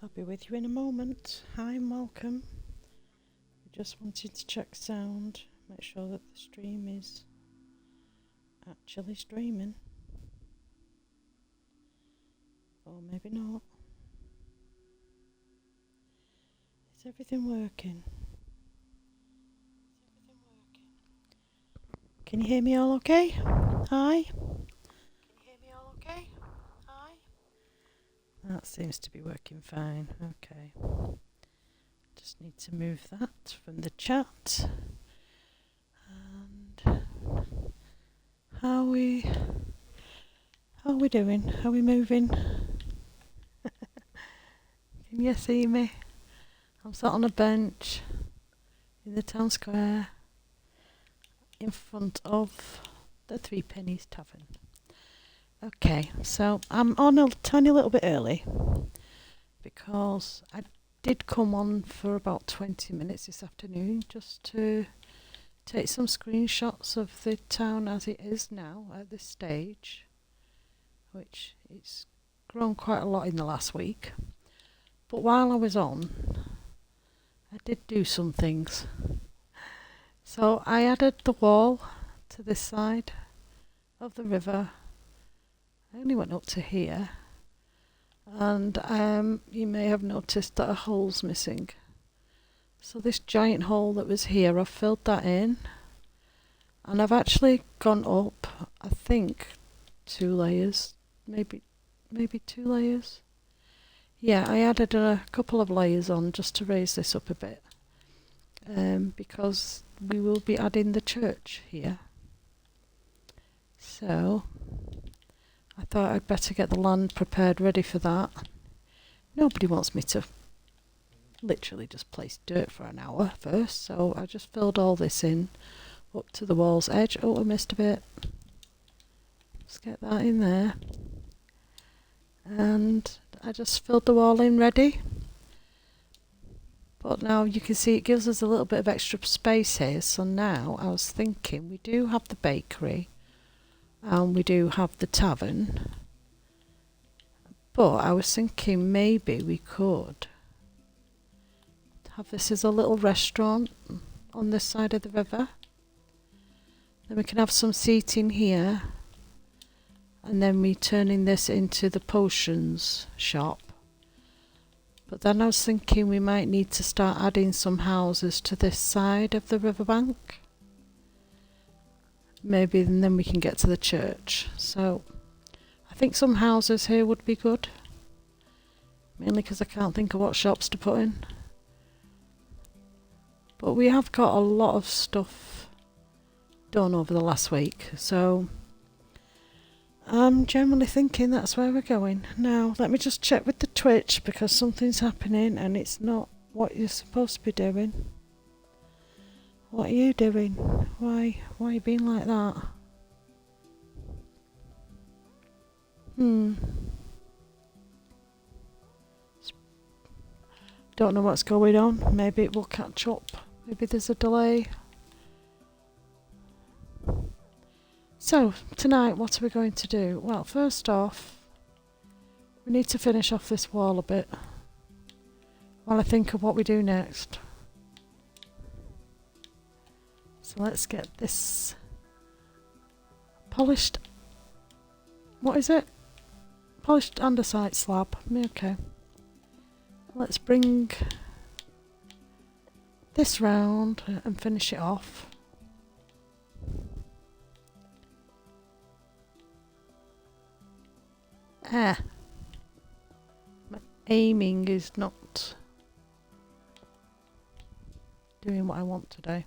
I'll be with you in a moment. Hi and welcome. Just wanted to check sound, make sure that the stream is actually streaming. Or maybe not. Is everything working? Can you hear me all okay? Hi? That seems to be working fine. Okay. Just need to move that from the chat. And how are we doing? Are we moving? Can you see me? I'm sat on a bench in the town square in front of the Three Pennies Tavern. Okay, so I'm on a tiny little bit early because I did come on for about 20 minutes this afternoon just to take some screenshots of the town as it is now at this stage, which it's grown quite a lot in the last week. But while I was on, I did do some things. So I added the wall to this side of the river. I only went up to here, and you may have noticed that a hole's missing. So this giant hole that was here, I've filled that in, and I've actually gone up, I think, 2 layers, maybe 2 layers. Yeah, I added a couple of layers on just to raise this up a bit, because we will be adding the church here. So I thought I'd better get the land prepared ready for that. Nobody wants me to literally just place dirt for an hour first, so I just filled all this in up to the wall's edge. Oh, I missed a bit. Let's get that in there. And I just filled the wall in ready. But now you can see it gives us a little bit of extra space here. So now I was thinking we do have the bakery and we do have the tavern. But I was thinking maybe we could have this as a little restaurant on this side of the river. Then we can have some seating here. And then we turning this into the potions shop. But then I was thinking we might need to start adding some houses to this side of the riverbank. Maybe and then we can get to the church. So I think some houses here would be good. Mainly because I can't think of what shops to put in. But we have got a lot of stuff done over the last week. So I'm generally thinking that's where we're going. Now, let me just check with the Twitch because something's happening and it's not what you're supposed to be doing. What are you doing? Why are you being like that? Don't know what's going on. Maybe it will catch up. Maybe there's a delay. So, tonight, what are we going to do? Well, first off, we need to finish off this wall a bit while I think of what we do next. So let's get this polished, what is it? Polished andesite slab. Okay. Let's bring this round and finish it off. My aiming is not doing what I want today.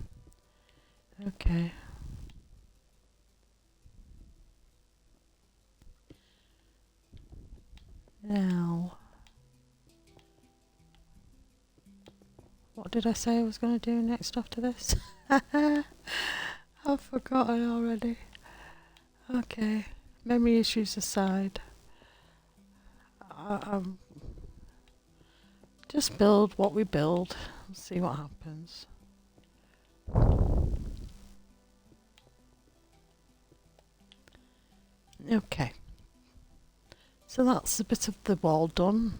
Okay. Now, what did I say I was going to do next after this? I've forgotten already. Okay, memory issues aside. Just build what we build and see what happens. Okay, so that's a bit of the wall done.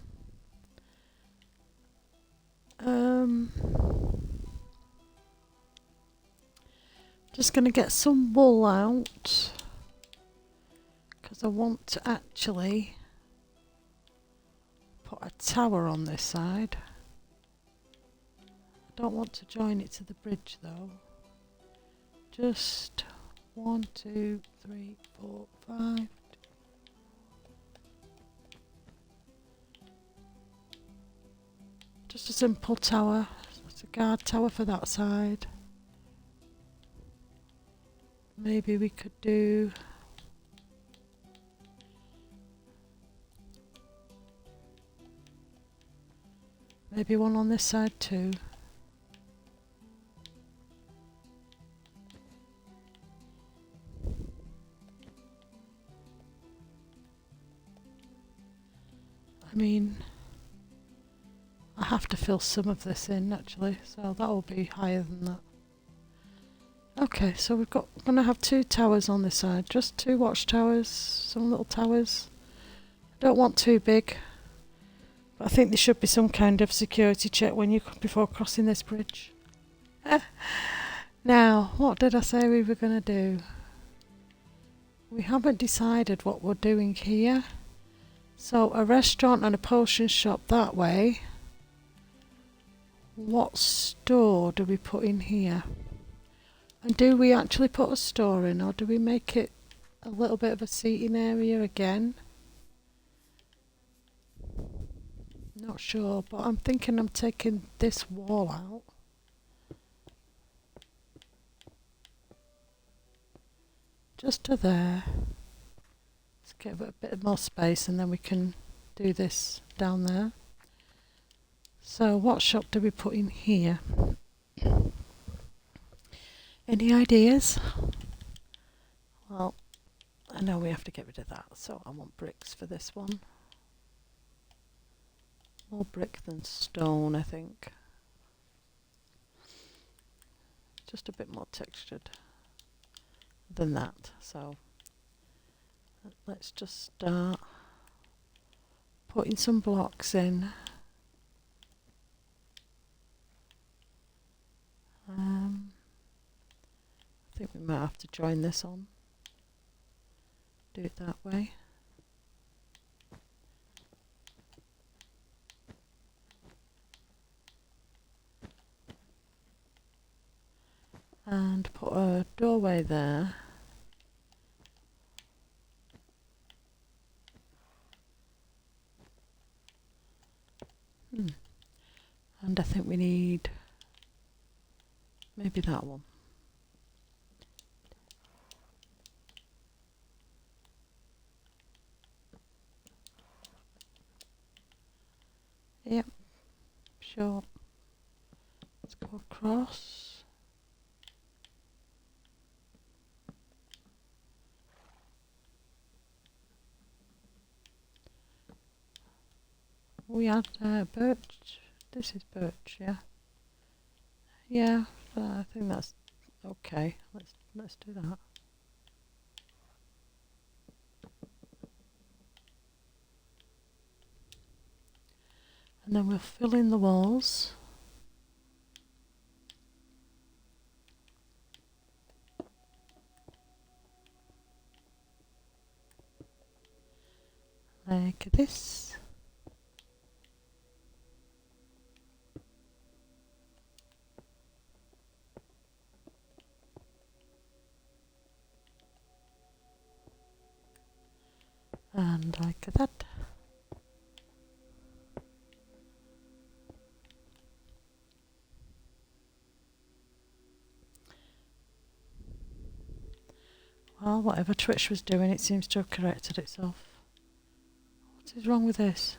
Just going to get some wool out because I want to actually put a tower on this side. I don't want to join it to the bridge though. Just 1, 2, 3, 4, 5. Just a simple tower. It's a guard tower for that side. Maybe we could do maybe one on this side too. I mean, I have to fill some of this in actually, so that will be higher than that. Okay, so we're going to have 2 towers on this side, just 2 watchtowers, some little towers. I don't want too big, but I think there should be some kind of security check before crossing this bridge. Now, what did I say we were going to do? We haven't decided what we're doing here. So a restaurant and a potion shop that way. What store do we put in here? And do we actually put a store in, or do we make it a little bit of a seating area again? Not sure, but I'm thinking I'm taking this wall out. Just to there. Let's give it a bit more space and then we can do this down there. So what shop do we put in here? Any ideas? Well, I know we have to get rid of that, so I want bricks for this one. More brick than stone, I think. Just a bit more textured than that, so let's just start putting some blocks in. I think we might have to join this on. Do it that way. And put a doorway there. And I think we need maybe that one. Yep, sure. Let's go across. We had birch. This is birch, yeah. Yeah, I think that's okay. Let's do that. And then we'll fill in the walls. Like this. And like that. Well, whatever Twitch was doing, it seems to have corrected itself. What is wrong with this?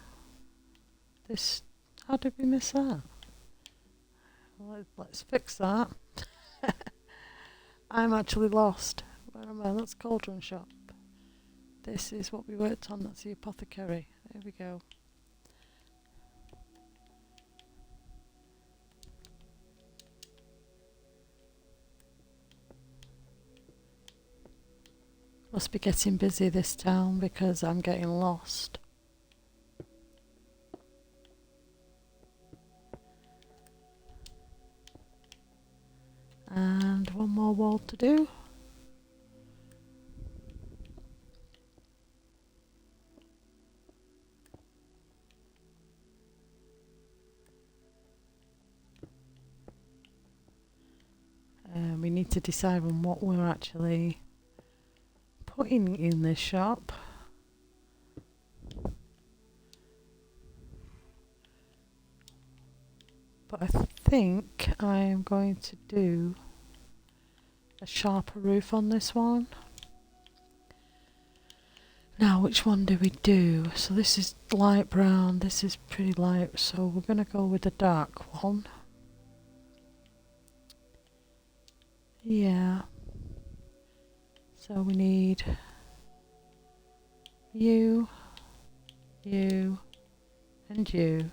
How did we miss that? Well, let's fix that. I'm actually lost. Where am I? That's Cauldron Shop. This is what we worked on. That's the apothecary. There we go. Must be getting busy this town because I'm getting lost. And one more wall to do. We need to decide on what we're actually putting in this shop. But I think I am going to do a sharper roof on this one. Now, which one do we do? So this is light brown, this is pretty light, so we're going to go with the dark one. Yeah. So we need you, you, and you.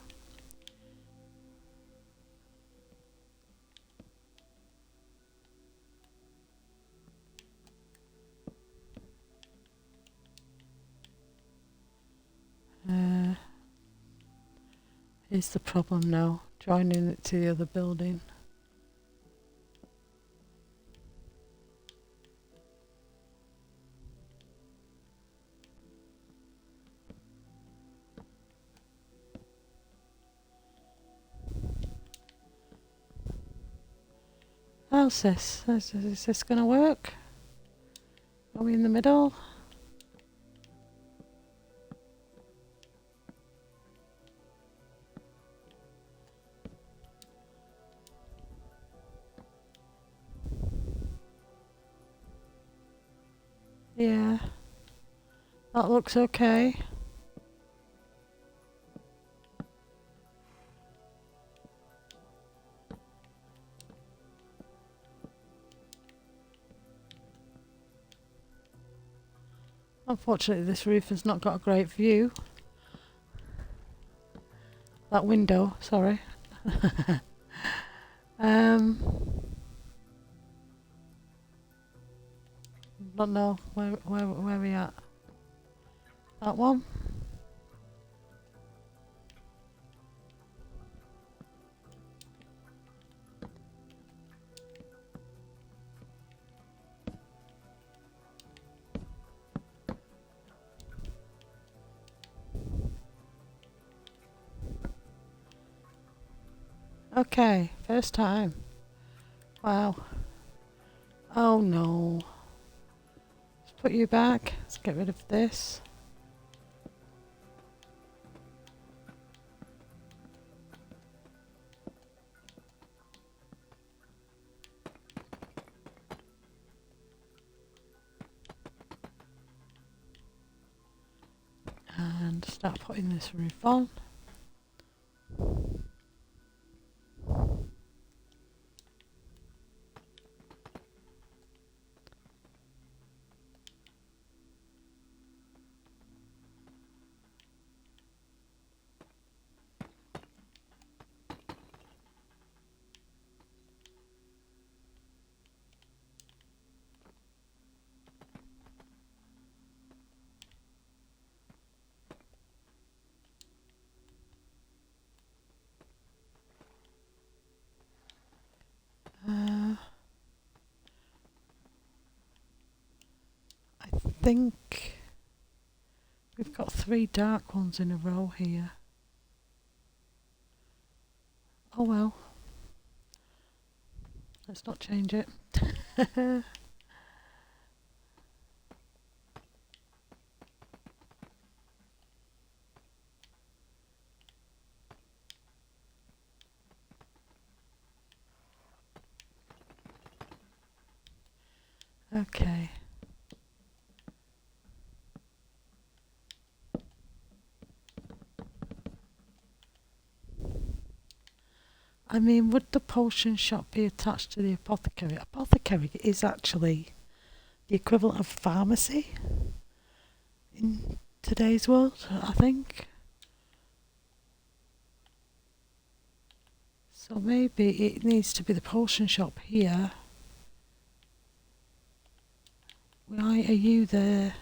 Here's the problem now, joining it to the other building. How's this? Is this going to work? Are we in the middle? Yeah, that looks okay. Unfortunately, this roof has not got a great view. That window, sorry. Don't know where we at. That one. Okay, first time. Wow. Oh no. Let's put you back. Let's get rid of this. And start putting this roof on. I think we've got 3 dark ones in a row here. Oh well. Let's not change it. Okay. I mean, would the potion shop be attached to the apothecary? Apothecary is actually the equivalent of pharmacy in today's world, I think. So maybe it needs to be the potion shop here. Why are you there?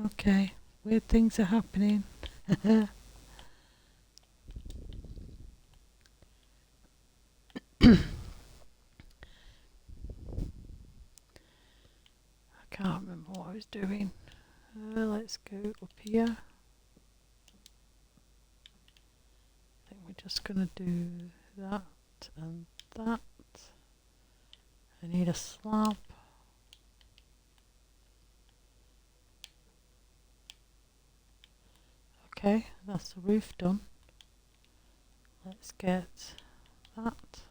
Okay, weird things are happening. can't remember what I was doing. Let's go up here. I think we're just going to do that and that. I need a slab. Okay, that's the roof done. Let's get that.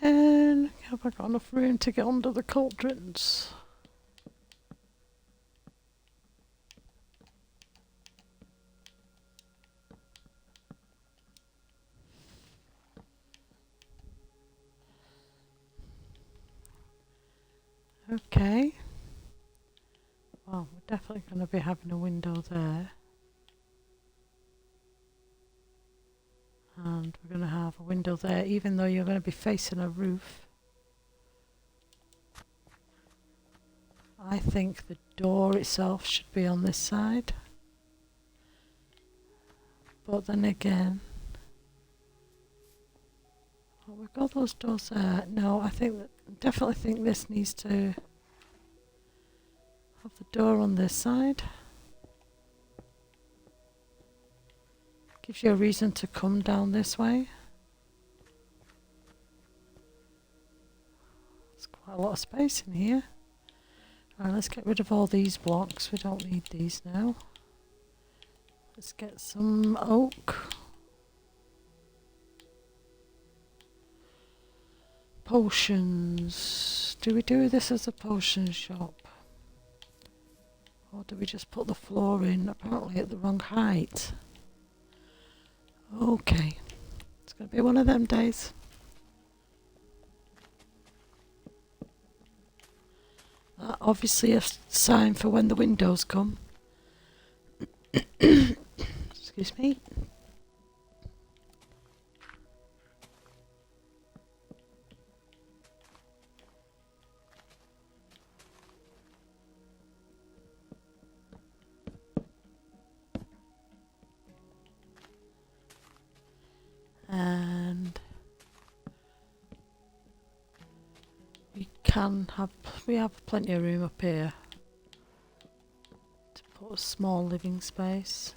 And have I got enough room to get under the cauldrons? Okay. Well, we're definitely going to be having a window there. And we're going to have a window there, even though you're going to be facing a roof. I think the door itself should be on this side. But then again, well, we've got those doors there. No, definitely think this needs to have the door on this side. Gives you a reason to come down this way. There's quite a lot of space in here. Right, let's get rid of all these blocks. We don't need these now. Let's get some oak. Potions. Do we do this as a potion shop? Or do we just put the floor in, apparently at the wrong height? Okay. It's going to be one of them days. Obviously a sign for when the windows come. Excuse me. And we have plenty of room up here to put a small living space.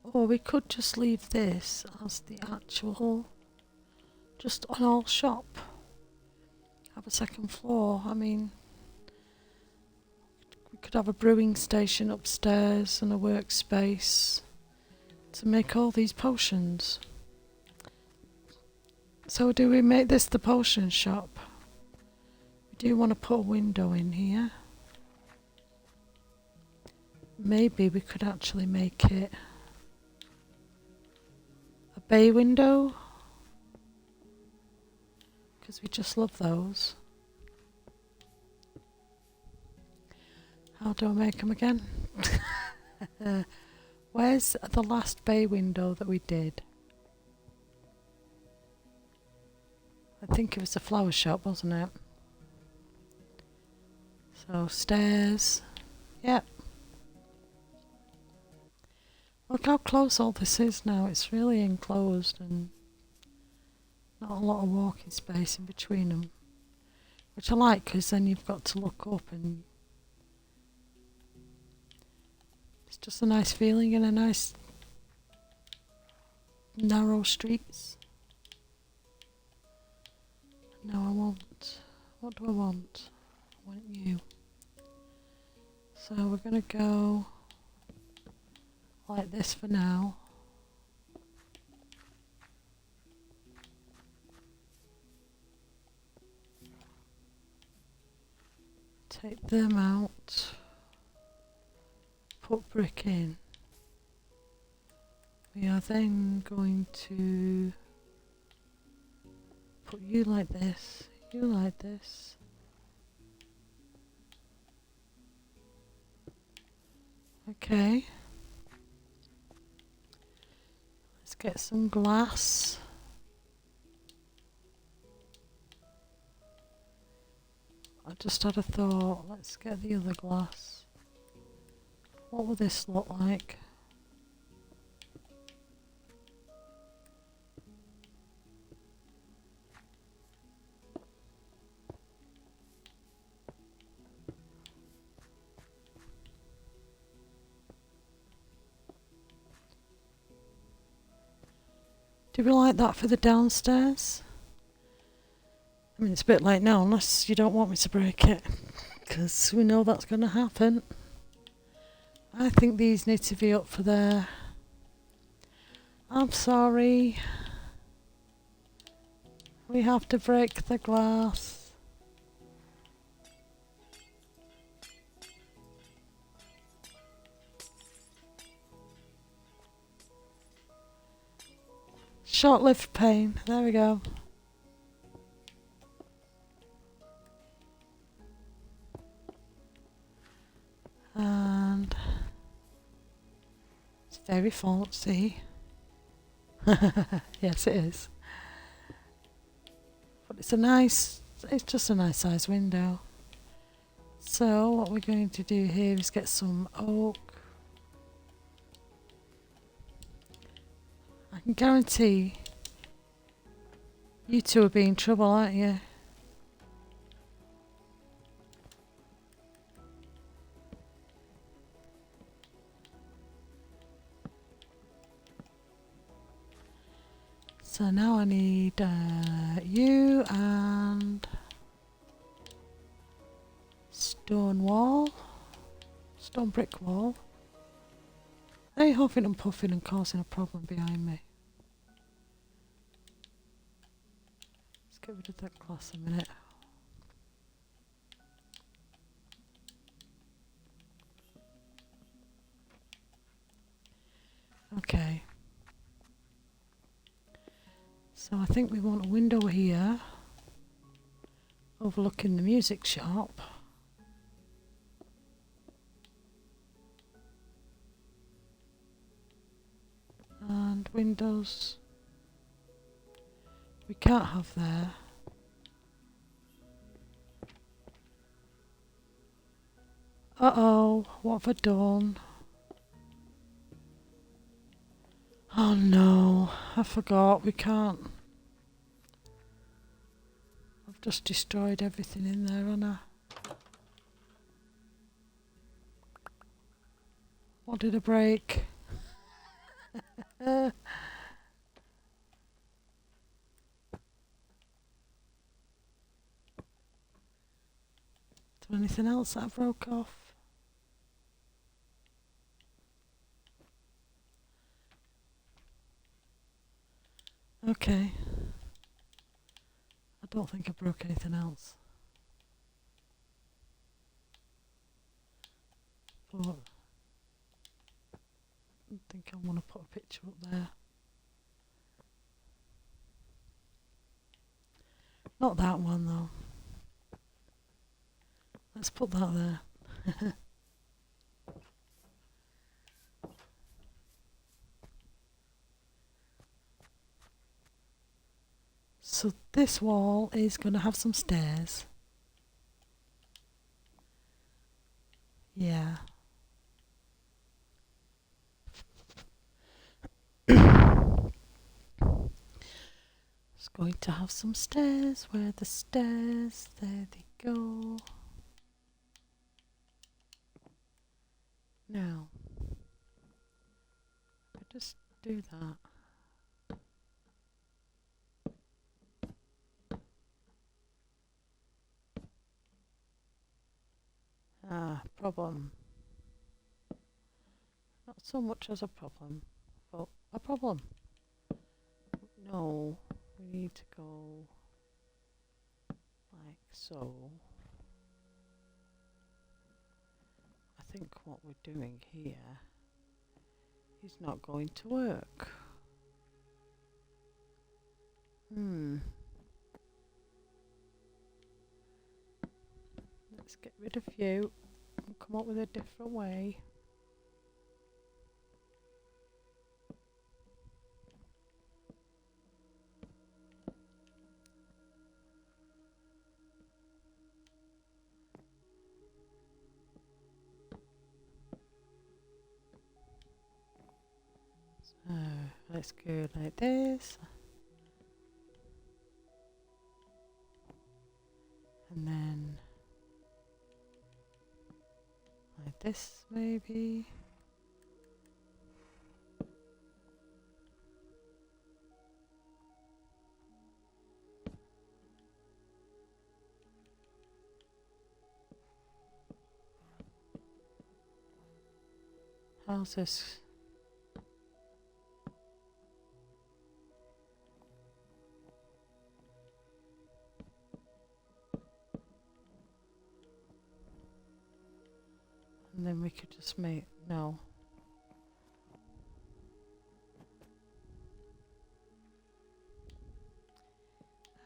Or we could just leave this as the actual, just an all shop. Have a second floor. I mean, we could have a brewing station upstairs and a workspace to make all these potions. So do we make this the potion shop? We do want to put a window in here. Maybe we could actually make it a bay window, because we just love those. How do I make them again? Where's the last bay window that we did? I think it was the flower shop, wasn't it? So stairs. Yep. Look how close all this is now. It's really enclosed and not a lot of walking space in between them. Which I like, because then you've got to look up and it's just a nice feeling and a nice narrow streets. No, I want... What do I want? I want you. So we're going to go like this for now. Take them out. Put brick in. We are then going to put you like this, you like this. Okay. Let's get some glass. just had a thought. Let's get the other glass. What will this look like? Do we like that for the downstairs? I mean, it's a bit late now, unless you don't want me to break it, because we know that's going to happen. I think these need to be up for there. I'm sorry. We have to break the glass. Short-lived pain. There we go. And it's very fancy. Yes, it is. But it's just a nice size window. So what we're going to do here is get some oak. I can guarantee you two will be in trouble, aren't you? So now I need you and stone brick wall. They're huffing and puffing and causing a problem behind me. Let's get rid of that glass a minute. Okay. So I think we want a window here overlooking the music shop. And windows we can't have there. Uh-oh, what have I done? Oh no, I forgot, we can't. I've just destroyed everything in there, haven't I? What did I break? Is there anything else that I broke off? Okay. I don't think I broke anything else. But I think I want to put a picture up there. Not that one though. Let's put that there. So this wall is going to have some stairs. Yeah. It's going to have some stairs. Where are the stairs? There they go. Now, if I just do that. Problem. Not so much as a problem, but a problem. No, we need to go like so. I think what we're doing here is not going to work. Let's get rid of you and come up with a different way. let's go like this. And then like this maybe. How's this? And then we could just make, no.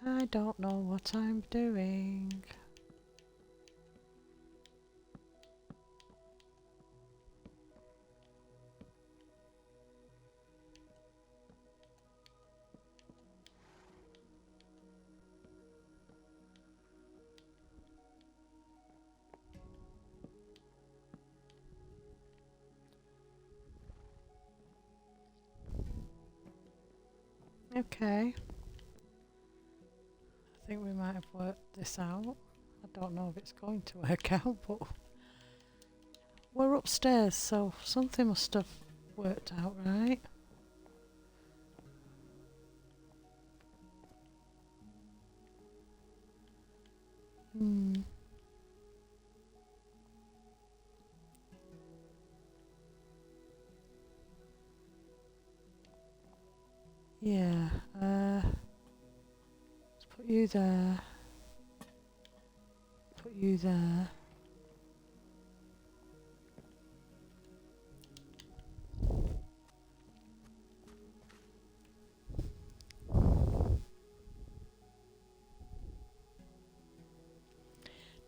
I don't know what I'm doing. Okay. I think we might have worked this out. I don't know if it's going to work out, but we're upstairs, so something must have worked out, right? Yeah, let's put you there. Put you there.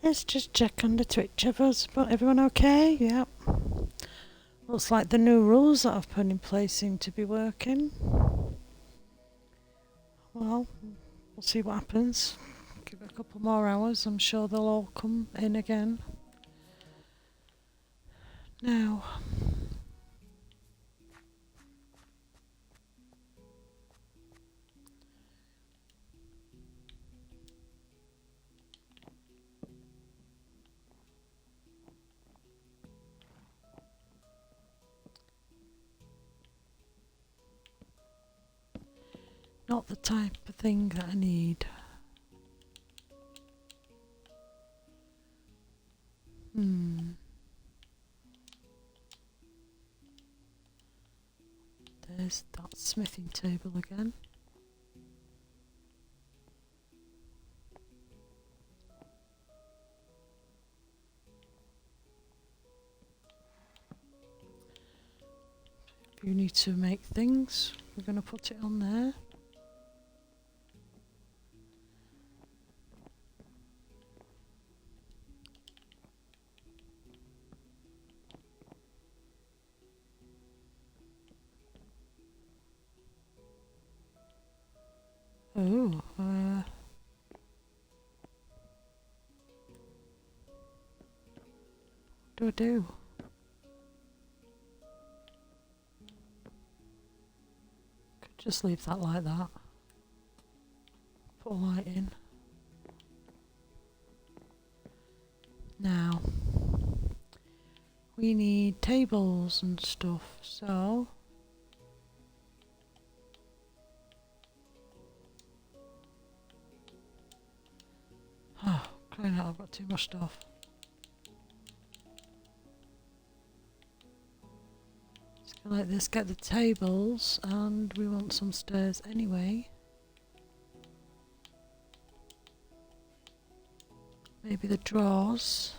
Let's just check on the Twitch of us. But everyone okay? Yep. Looks like the new rules that I've put in place seem to be working. Well, we'll see what happens. Give it a couple more hours. I'm sure they'll all come in again. Now. Not the type of thing that I need. There's that smithing table again. If you need to make things, we're going to put it on there. Oh, what do I do? Could just leave that like that. Put a light in. Now, we need tables and stuff, so oh, crying out, I've got too much stuff. Let's go like this, get the tables, and we want some stairs anyway. Maybe the drawers.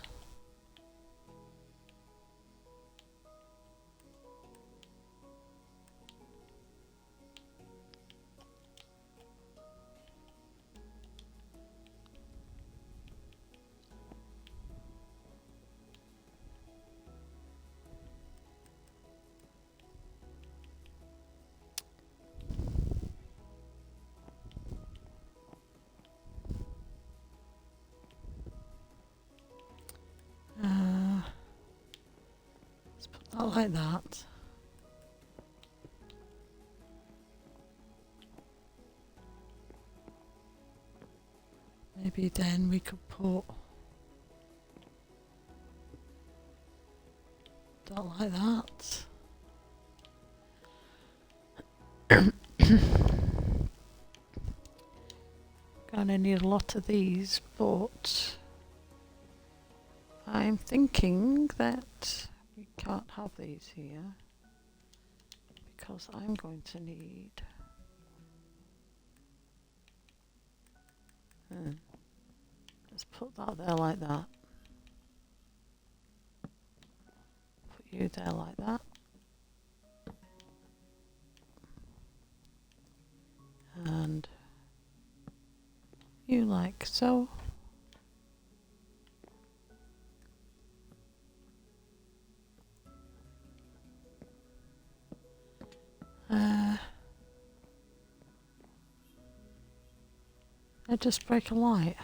Let's put that like that. maybe then we could put that like that. Gonna need a lot of these, but I'm thinking that we can't have these here because I'm going to need let's put that there like that. Put you there like that. And you like so. I just break a light.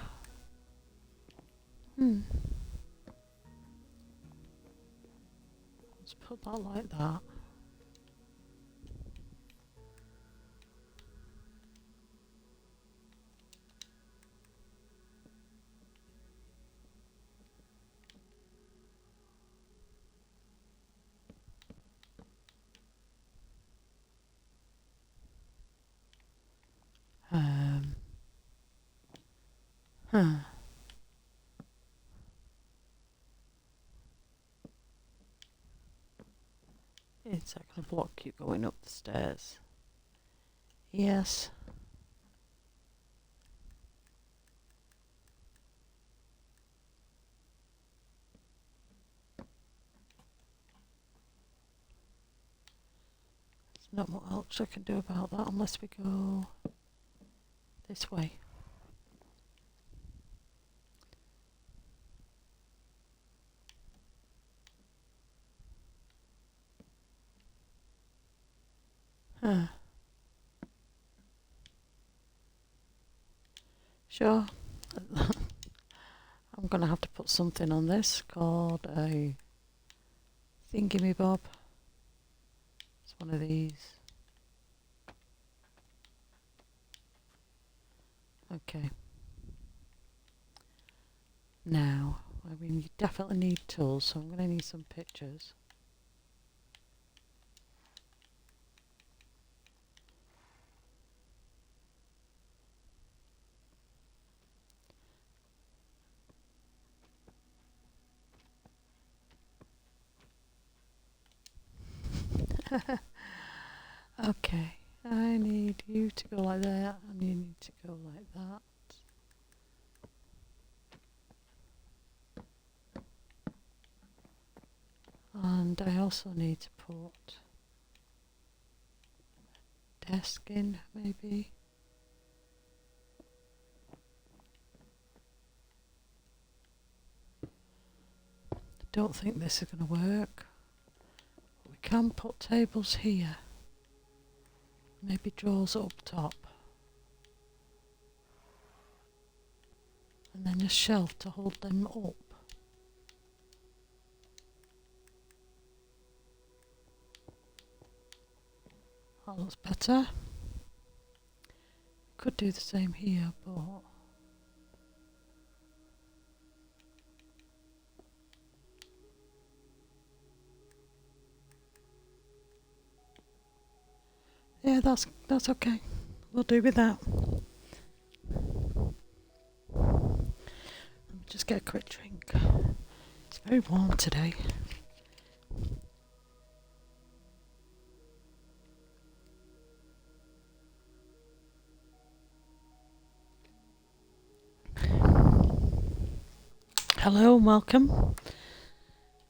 Let's put that like that. Is that going to block you going up the stairs? Yes. There's not much else I can do about that unless we go this way. Sure. I'm going to have to put something on this called a thingy-me-bob. It's one of these. Okay. Now, I mean, you definitely need tools, so I'm going to need some pictures. Okay, I need you to go like that, and you need to go like that. And I also need to put a desk in, maybe. I don't think this is going to work. We can put tables here. Maybe drawers up top. And then a shelf to hold them up. That looks better. Could do the same here, but yeah, that's okay. We'll do with that. Let me just get a quick drink. It's very warm today. Hello and welcome.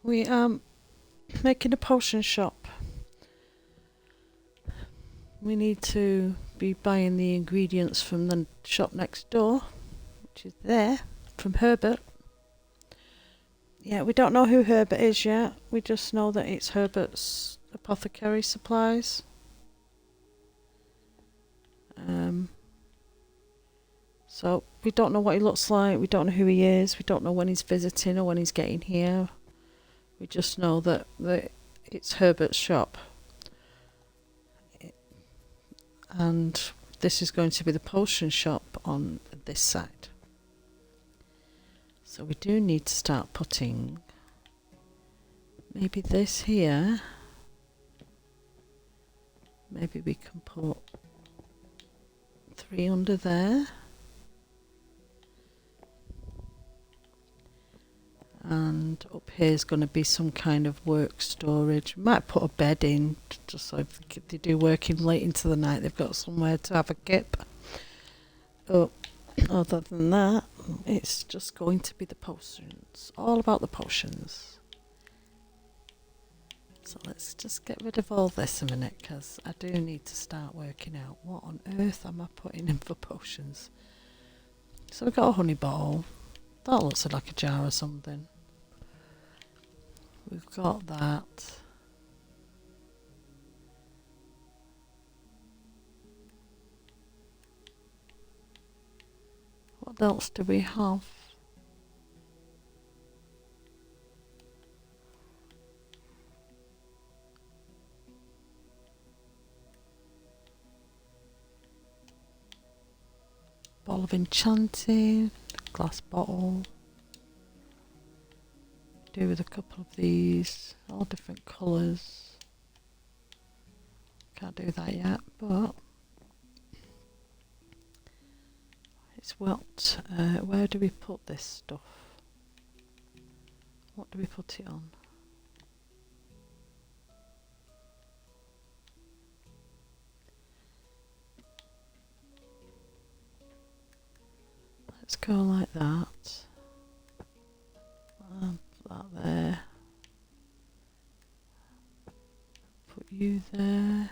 We are making a potion shop. We need to be buying the ingredients from the shop next door, which is there, from Herbert. Yeah, we don't know who Herbert is yet. We just know that it's Herbert's apothecary supplies. So we don't know what he looks like, we don't know who he is, we don't know when he's visiting or when he's getting here. We just know that it's Herbert's shop. And this is going to be the potion shop on this side. So we do need to start putting maybe this here. Maybe we can put 3 under there. And up here is going to be some kind of work storage. Might put a bed in, just so if they do working late into the night, they've got somewhere to have a kip. But other than that, it's just going to be the potions. All about the potions. So let's just get rid of all this a minute, because I do need to start working out what on earth am I putting in for potions. So we've got a honey bottle. That looks like a jar or something. We've got that. What else do we have? Ball of enchanting, glass bottle. Do with a couple of these, all different colours. Can't do that yet, but it's what. Where do we put this stuff? What do we put it on? Let's go like that. And put that there. Put you there.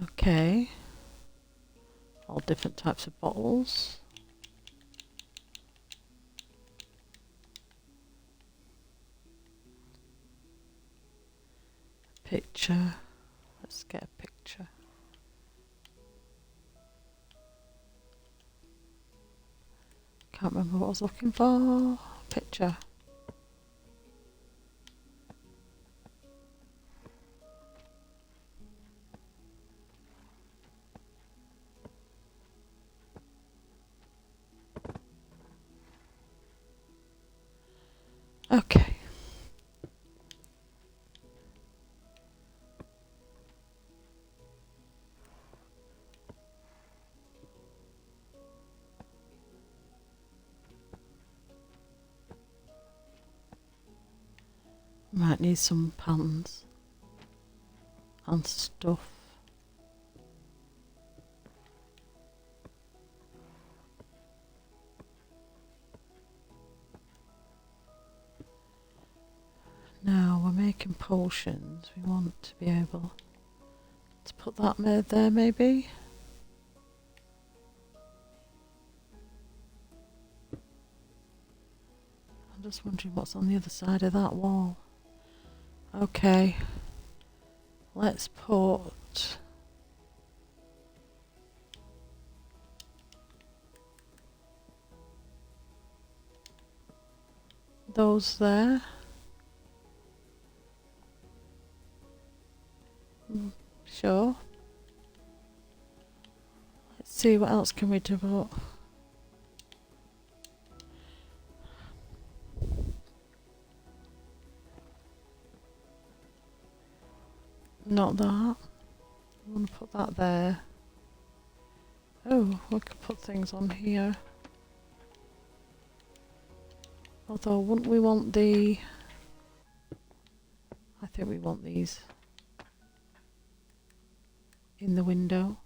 Okay. All different types of bottles. Picture. Let's get a picture. Can't remember what I was looking for. Picture. Okay. Might need some pans and stuff. Now we're making potions. We want to be able to put that there maybe. I'm just wondering what's on the other side of that wall. Okay, let's put those there. Sure. Let's see what else can we do. Not that. I want to put that there. Oh, we could put things on here. Although, wouldn't we want the... I think we want these in the window.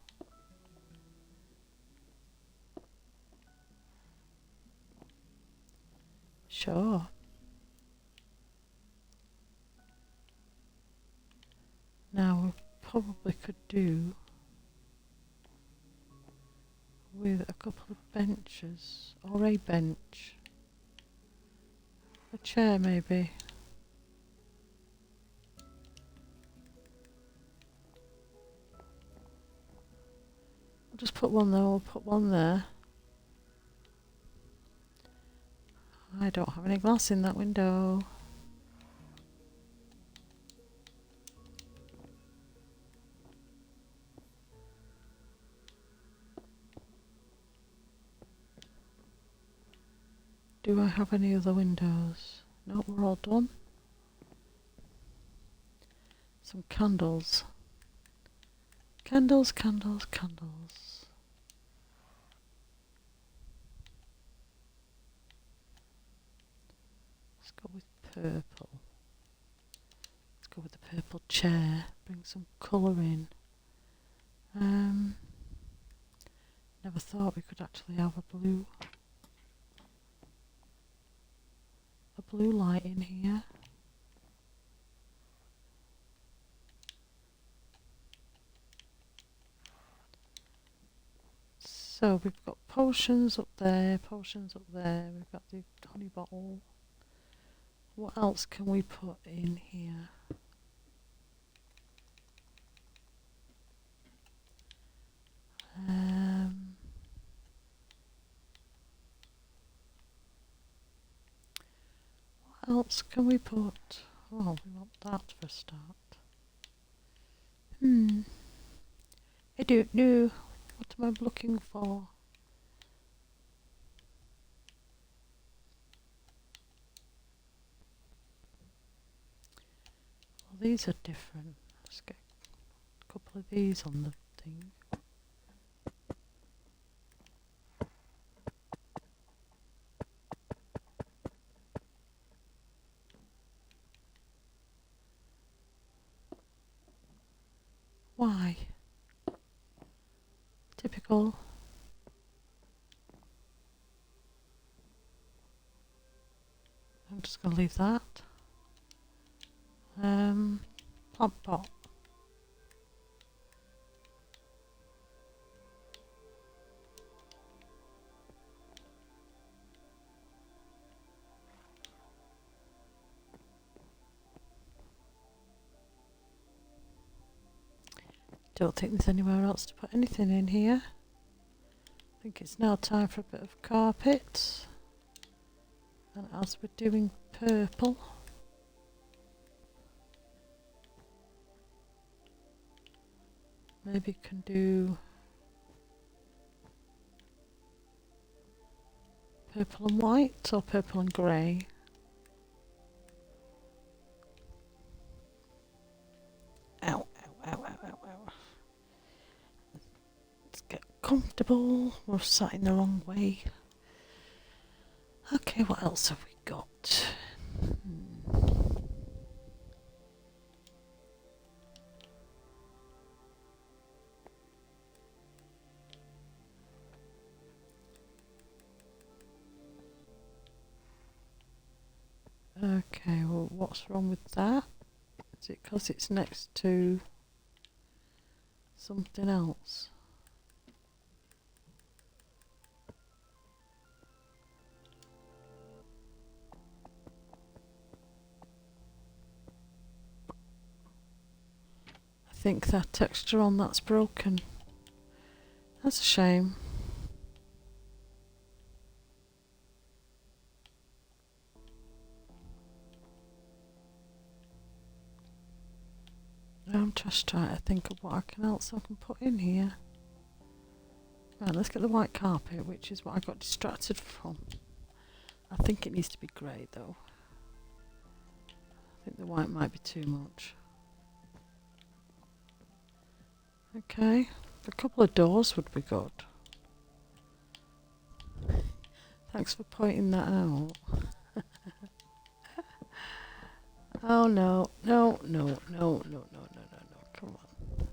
Sure. Now we probably could do with a couple of benches, or a bench. A chair maybe. I'll just put one there, we'll put one there. I don't have any glass in that window. Do I have any other windows? No, we're all done. Some candles. Candles, candles, candles. Let's go with purple. Let's go with the purple chair. Bring some colour in. Never thought we could actually have a blue light in here. So we've got potions up there, we've got the honey bottle. What else can we put in here? What else can we put? Oh, we want that for a start. I don't know. What am I looking for? Well, these are different. Let's get a couple of these on the thing. Why? Typical. I'm just going to leave that. Plant pot. Don't think there's anywhere else to put anything in here. I think it's now time for a bit of carpet. And as we're doing purple, maybe can do purple and white or purple and grey. Ow, ow, ow, ow, ow, ow. Let's get comfortable. We're sat in the wrong way. Okay, what else have we got? Okay, well, what's wrong with that? Is it because it's next to something else? I think that texture on that's broken. That's a shame. I'm just trying to think of what else I can put in here. Right, let's get the white carpet, which is what I got distracted from. I think it needs to be grey though. I think the white might be too much. Okay, a couple of doors would be good. Thanks for pointing that out. Oh no, no, no, no, no, no, no, no, no, come on.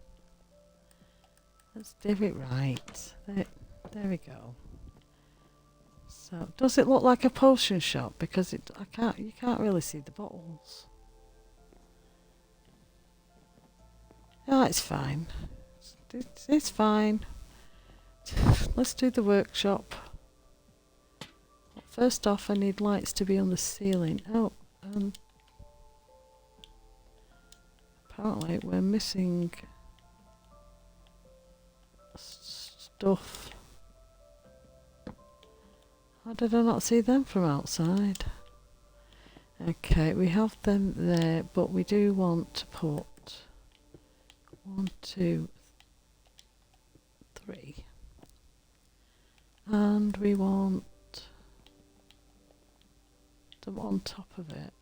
Let's do it right. There we go. So, does it look like a potion shop? Because you can't really see the bottles. Oh, it's fine. It's fine. Let's do the workshop. First off, I need lights to be on the ceiling. Oh, apparently we're missing stuff. How did I not see them from outside? Okay, we have them there, but we do want to put 1, 2, 3. And we want them on top of it.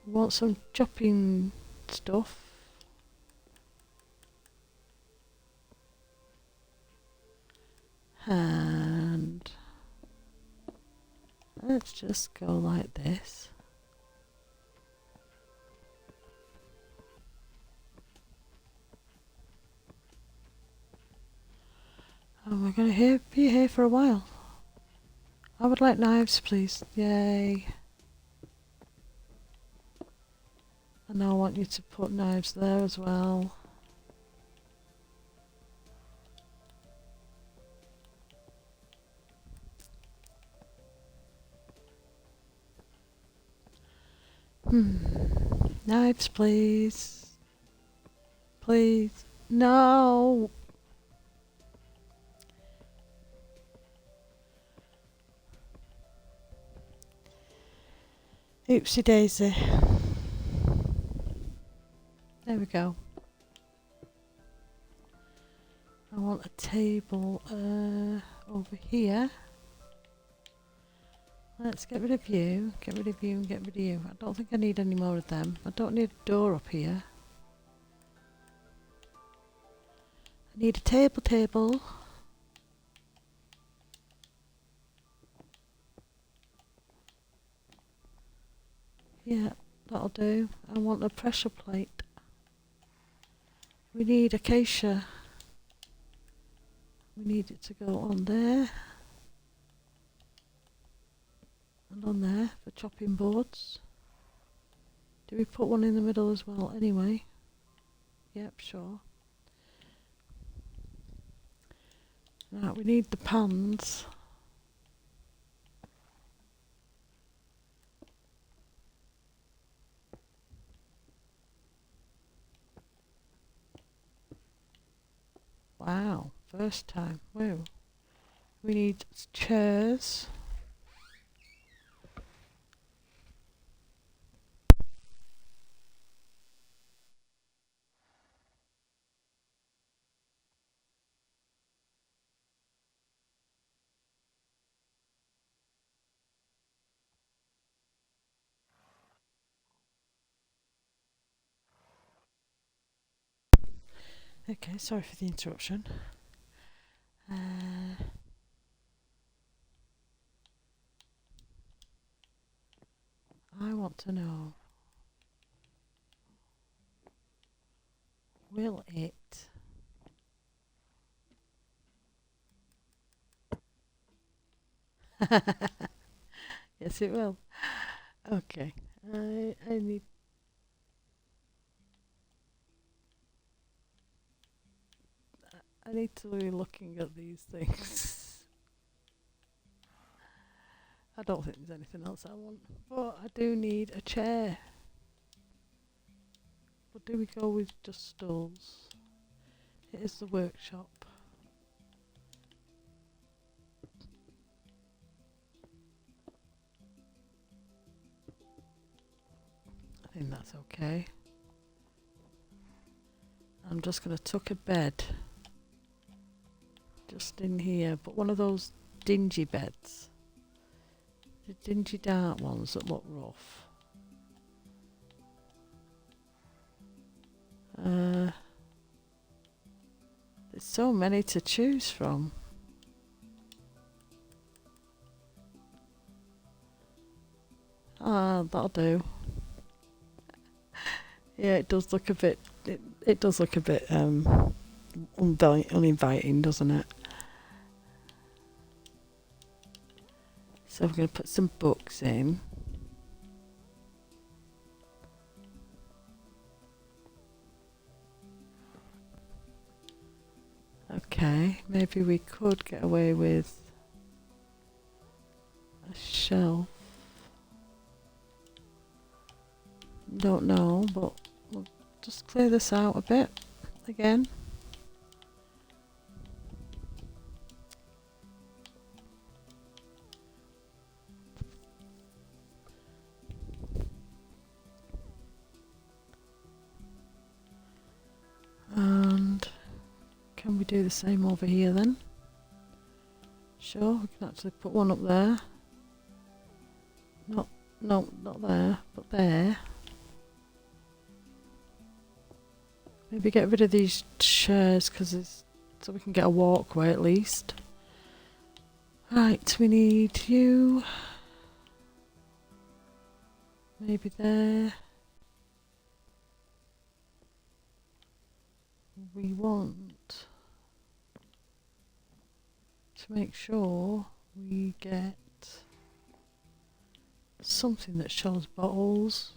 We want some chopping stuff. And let's just go like this. And we're going to be here for a while. I would like knives, please. Yay. And I want you to put knives there as well. Knives, please. Please. No! Oopsie daisy. There we go. I want a table over here. Let's get rid of you, get rid of you and get rid of you. I don't think I need any more of them. I don't need a door up here. I need a table. Yeah, that'll do. I want a pressure plate. We need acacia. We need it to go on there. And on there for chopping boards. Do we put one in the middle as well anyway? Yep, sure. Right, we need the pans. Wow, first time. Whoa. We need chairs. Okay, sorry for the interruption. I want to know, will it yes it will. Okay, I need to be looking at these things. I don't think there's anything else I want, but I do need a chair. But do we go with just stools? It is the workshop. I think that's okay. I'm just going to tuck a bed just in here, but one of those dingy beds. The dingy dark ones that look rough. There's so many to choose from. Ah, that'll do. Yeah, it does look a bit. It does look a bit uninviting, doesn't it? So we're going to put some books in. Okay, maybe we could get away with a shelf. Don't know, but we'll just clear this out a bit again. can we do the same over here then? Sure, we can actually put one up there. No, not there, but there. Maybe get rid of these chairs so we can get a walkway at least. Right, we need you. Maybe there. We want to make sure we get something that shows bottles.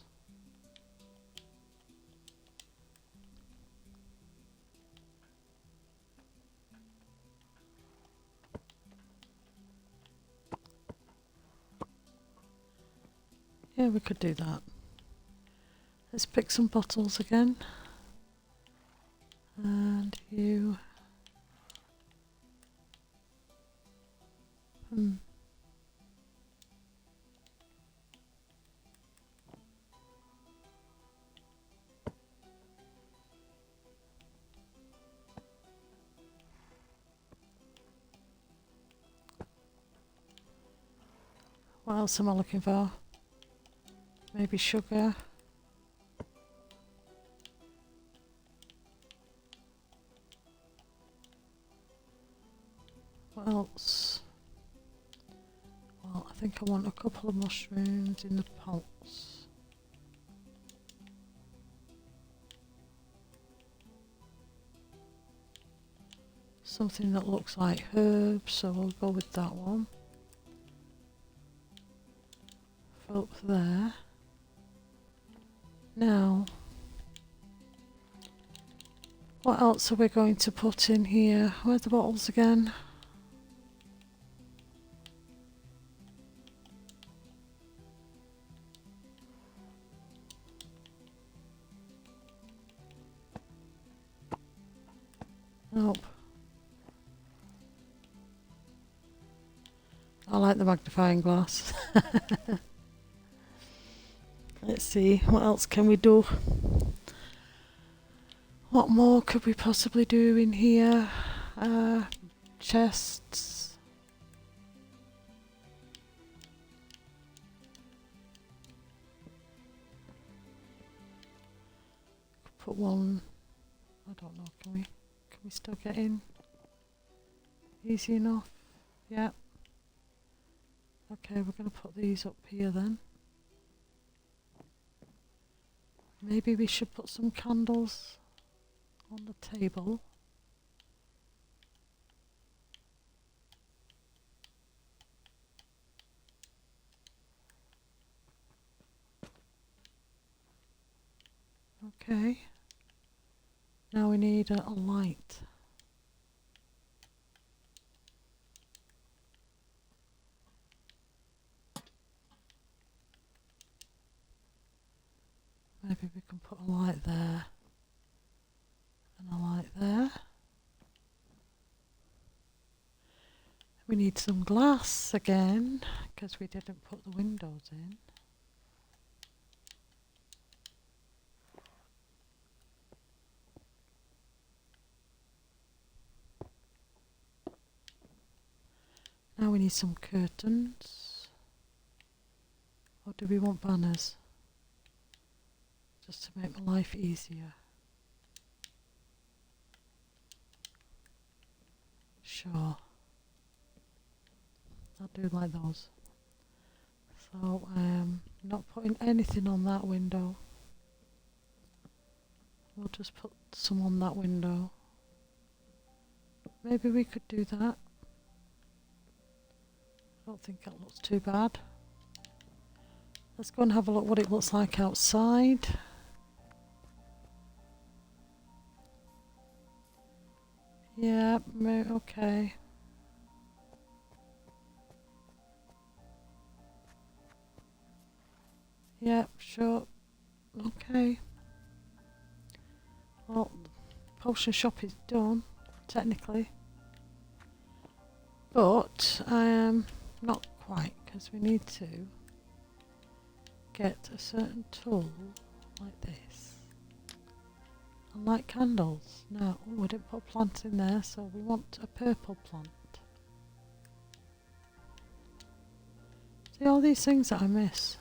Yeah, we could do that. Let's pick some bottles again. And you. What else am I looking for? Maybe sugar. What else? Well, I think I want a couple of mushrooms in the pots. Something that looks like herbs, so we'll go with that one. Fill up there. Now, what else are we going to put in here? Where's the bottles again? Nope. I like the magnifying glass. Let's see, what else can we do? What more could we possibly do in here? Chests. Put one. I don't know. Can we still get in? Easy enough. Yeah. Okay, we're going to put these up here then. Maybe we should put some candles on the table. Okay. Now we need a light. Maybe we can put a light there and a light there. We need some glass again because we didn't put the windows in. Now we need some curtains. Or do we want banners? Just to make my life easier. Sure. I do like those. So not putting anything on that window. We'll just put some on that window. Maybe we could do that. I don't think that looks too bad. Let's go and have a look what it looks like outside. Yeah, okay. Yeah, sure. Okay. Well, the potion shop is done, technically. But, not quite, because we need to get a certain tool like this and light candles. No, oh, we didn't put plants in there, so we want a purple plant. See all these things that I miss.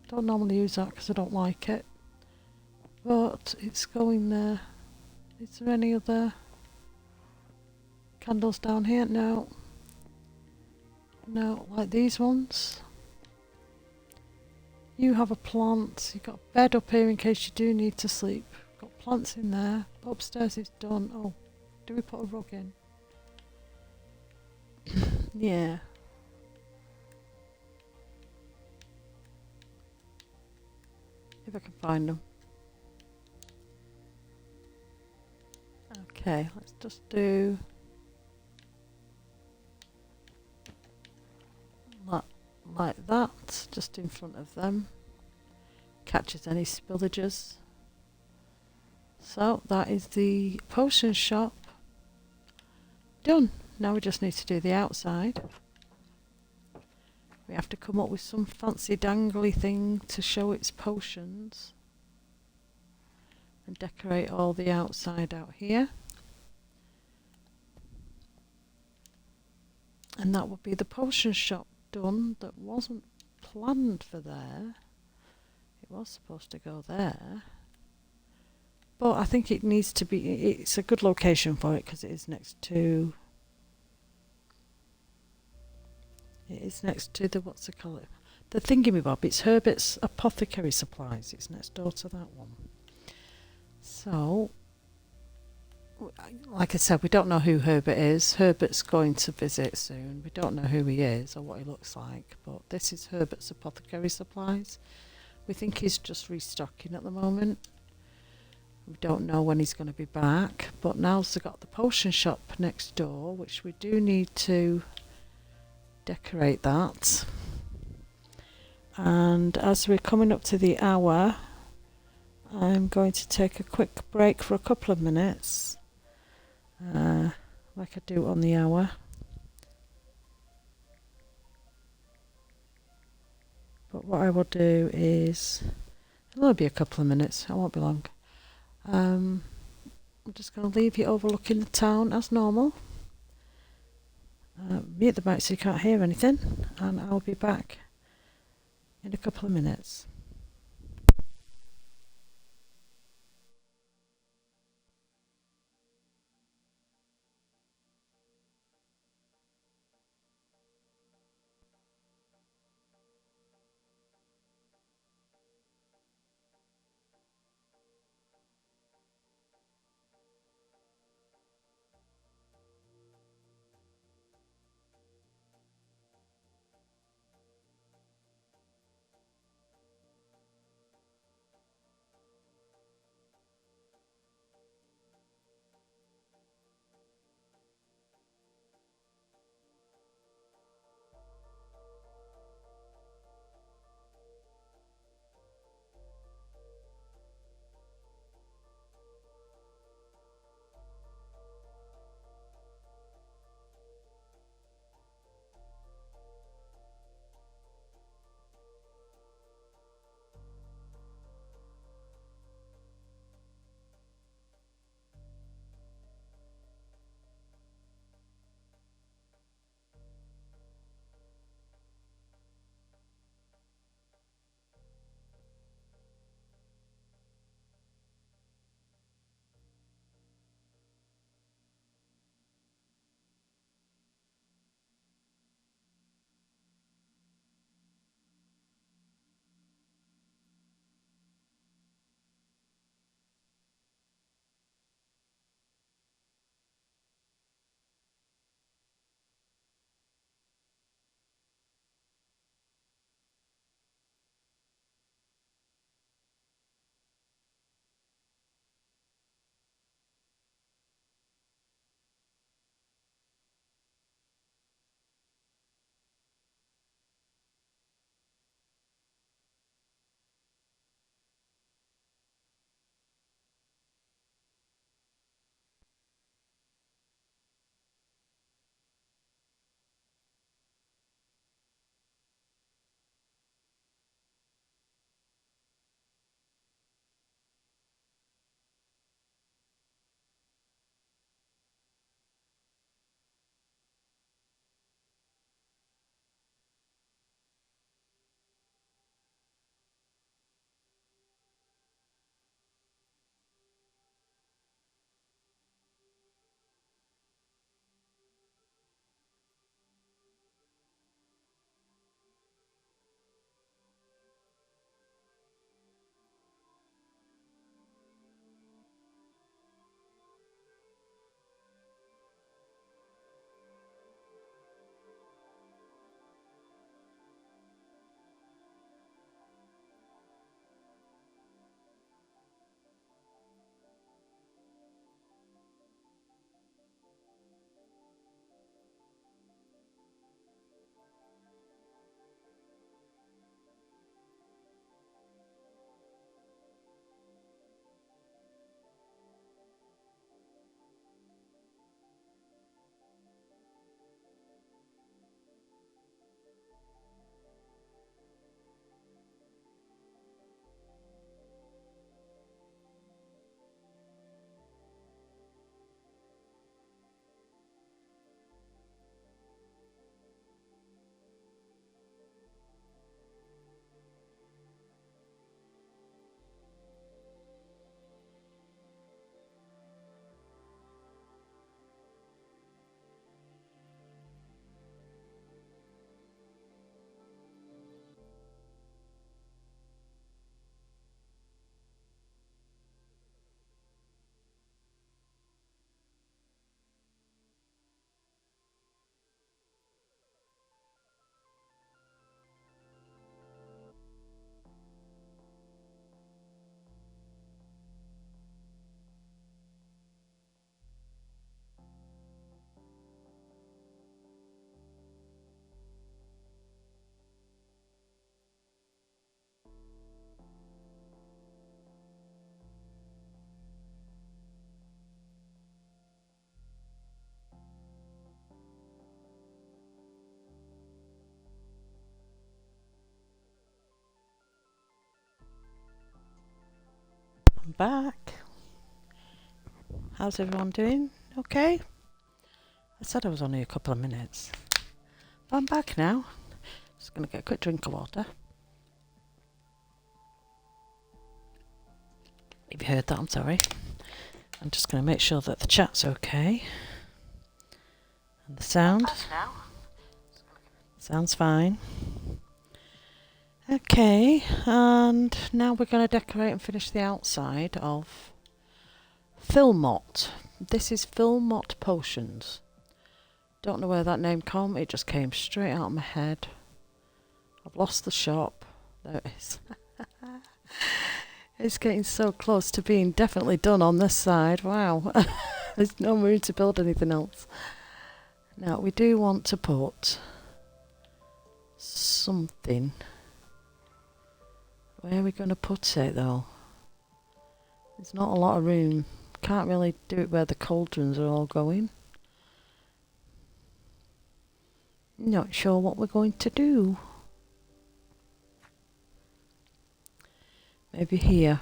Don't normally use that because I don't like it, but it's going there. Is there any other candles down here? No. No, like these ones. You have a plant. You've got a bed up here in case you do need to sleep. Got plants in there. Upstairs is done. Oh, do we put a rug in? Yeah. If I can find them. Okay, let's just do that like that, just in front of them. Catches any spillages. So that is the potion shop done. Now we just need to do the outside. We have to come up with some fancy dangly thing to show its potions. And decorate all the outside out here. And that would be the potion shop done. That wasn't planned for there. It was supposed to go there. But I think it needs to be, it's a good location for it because it is next to the, what's it called? The thingamabob. It's Herbert's Apothecary Supplies. It's next door to that one. So, like I said, we don't know who Herbert is. Herbert's going to visit soon. We don't know who he is or what he looks like, but this is Herbert's Apothecary Supplies. We think he's just restocking at the moment. We don't know when he's going to be back, but now's got the potion shop next door, which we do need to decorate that. And as we're coming up to the hour, I'm going to take a quick break for a couple of minutes, like I do on the hour. But what I will do is, it'll be a couple of minutes, I won't be long. I'm just going to leave you overlooking the town as normal. Mute the mic so you can't hear anything, and I'll be back in a couple of minutes. back. How's everyone doing? Okay? I said I was only a couple of minutes. But I'm back now. Just going to get a quick drink of water. If you heard that, I'm sorry. I'm just going to make sure that the chat's okay. And the sound. Sounds fine. Okay, and now we're going to decorate and finish the outside of Philmot. This is Philmot Potions. Don't know where that name came. It just came straight out of my head. I've lost the shop. There it is. It's getting so close to being definitely done on this side. Wow. There's no room to build anything else. Now we do want to put something. Where are we going to put it though? There's not a lot of room. Can't really do it where the cauldrons are all going. Not sure what we're going to do. Maybe here.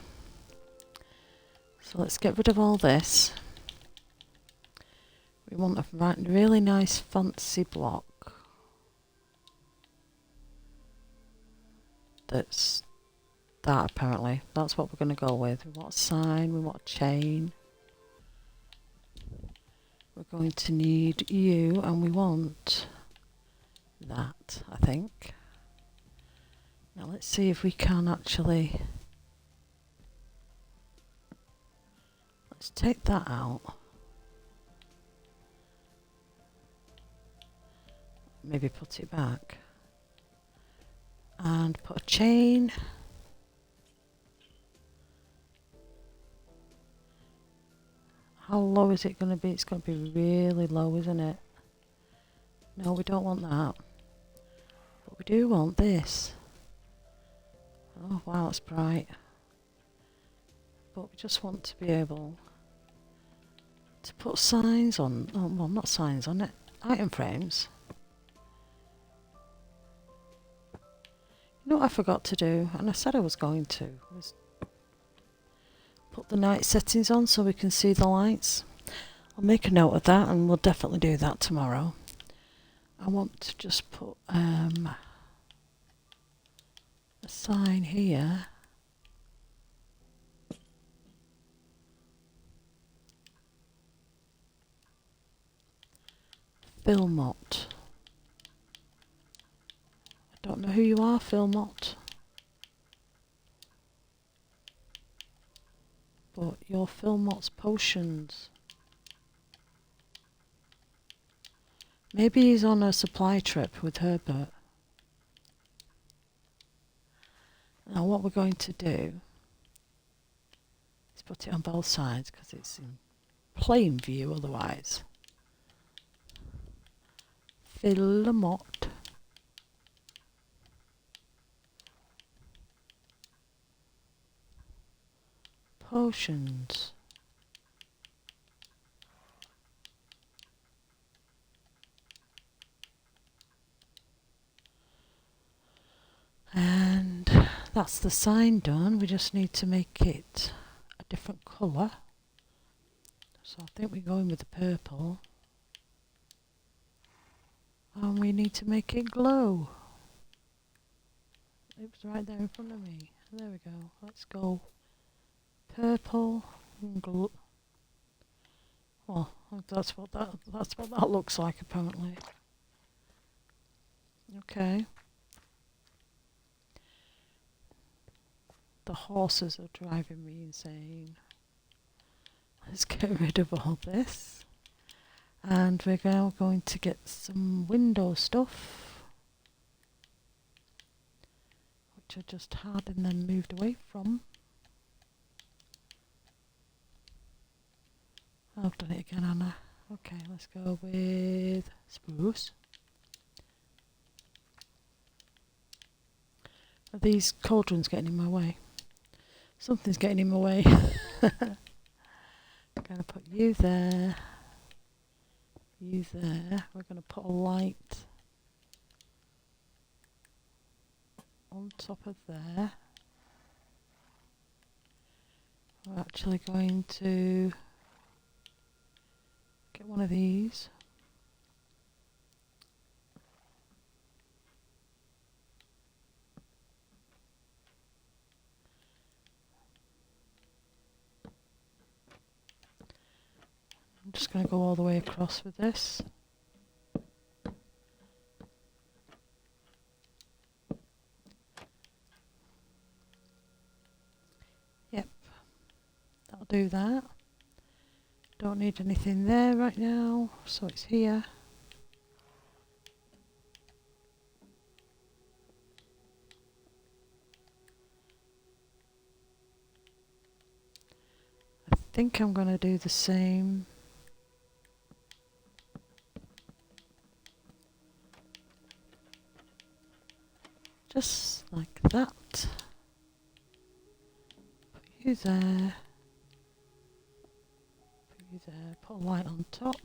So let's get rid of all this. We want a really nice fancy block. That's that apparently. That's what we're going to go with. We want a sign, we want a chain. We're going to need you and we want that, I think. Now let's see if we can actually... Let's take that out. Maybe put it back. And put a chain. How low is it going to be? It's going to be really low, isn't it? No, we don't want that. But we do want this. Oh wow, it's bright. But we just want to be able to put signs on, oh, well not signs on it, item frames. You know what I forgot to do, and I said I was going to, was put the night settings on so we can see the lights. I'll make a note of that and we'll definitely do that tomorrow. I want to just put a sign here. Philmot. I don't know who you are, Philmot. But you're Philmot's Potions. Maybe he's on a supply trip with Herbert. Now what we're going to do is put it on both sides because it's in plain view otherwise. Philmot. Potions. And that's the sign done. We just need to make it a different colour. So I think we're going with the purple. And we need to make it glow. It was right there in front of me. There we go. Let's go purple and glow. Well, that's what that looks like apparently. Okay. The horses are driving me insane. Let's get rid of all this. And we're now going to get some window stuff, which I just had and then moved away from. I've done it again, Anna. Okay, let's go with spruce. Are these cauldrons getting in my way? Something's getting in my way. I'm going to put you there. You there. We're going to put a light on top of there. We're actually going to get one of these. I'm just going to go all the way across with this. Yep, that'll do that. Don't need anything there right now, so it's here. I think I'm going to do the same. Just like that. Put you there. Put you there. Put a light on top.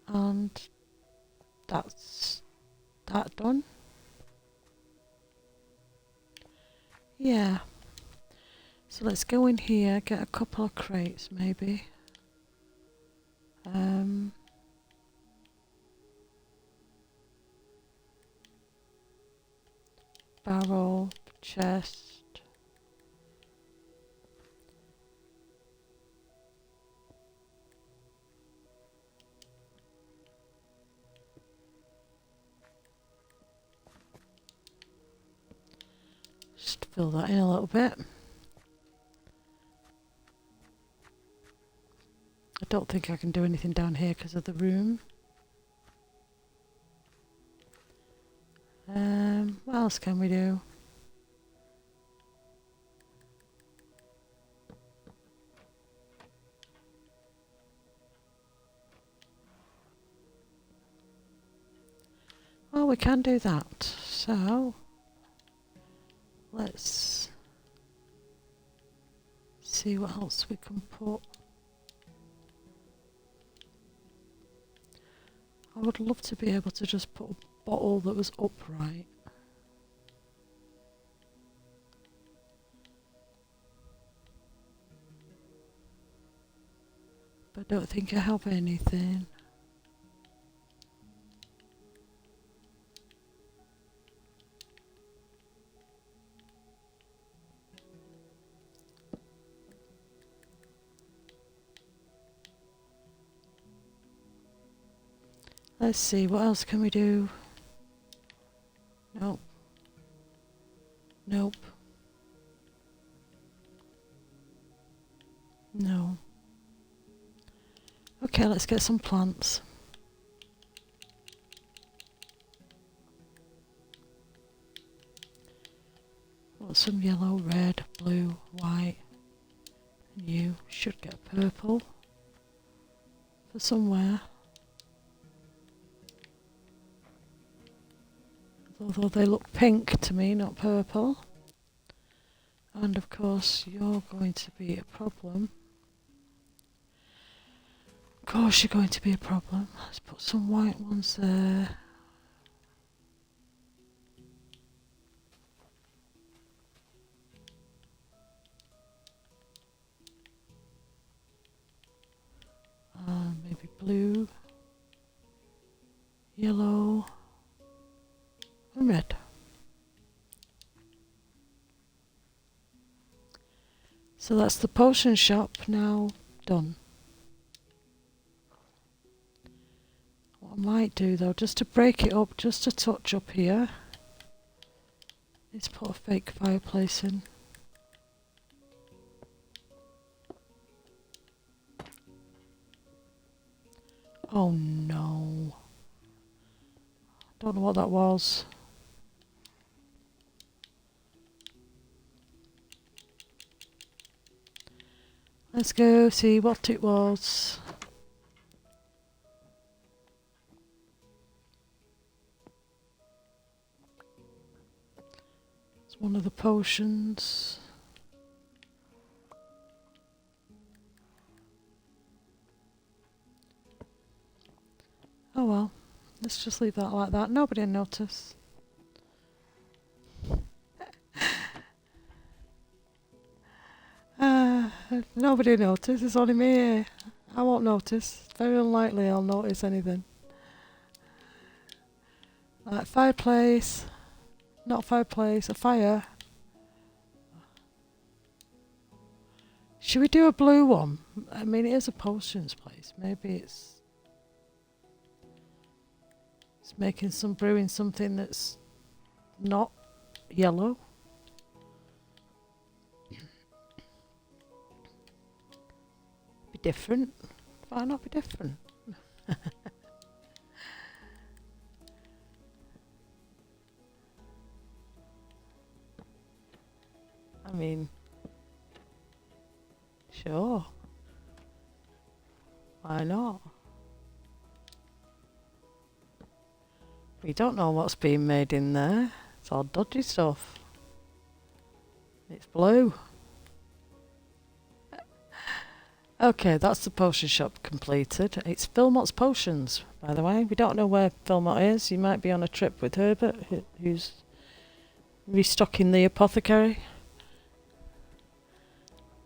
And that's that done. Yeah. So let's go in here, get a couple of crates maybe. Barrel, chest. Just fill that in a little bit. I don't think I can do anything down here because of the room. What else can we do? Well, we can do that. So, let's see what else we can put. I would love to be able to just put a bottle that was upright. But I don't think I have anything. Let's see, what else can we do? Nope. Nope. No. Okay, let's get some plants. Want some yellow, red, blue, white. And you should get purple for somewhere. Although they look pink to me, not purple. And of course, you're going to be a problem. Of course, you're going to be a problem. Let's put some white ones there. Maybe blue, yellow, and red. So that's the potion shop now done. What I might do though, just to break it up, just a touch up here, is put a fake fireplace in. Oh no. Don't know what that was. Let's go see what it was. It's one of the potions. Oh well, let's just leave that like that. Nobody will notice. Nobody noticed. It's only me here. I won't notice. It's very unlikely I'll notice anything. Like fireplace. Not fireplace. A fire. Should we do a blue one? I mean, it is a potions place. Maybe it's making some brewing something that's not yellow. Be different. Why not be different? I mean, sure. Why not? We don't know what's being made in there. It's all dodgy stuff. It's blue. Okay, that's the potion shop completed. It's Philmott's Potions, by the way. We don't know where Philmott is. He might be on a trip with Herbert, who's restocking the apothecary.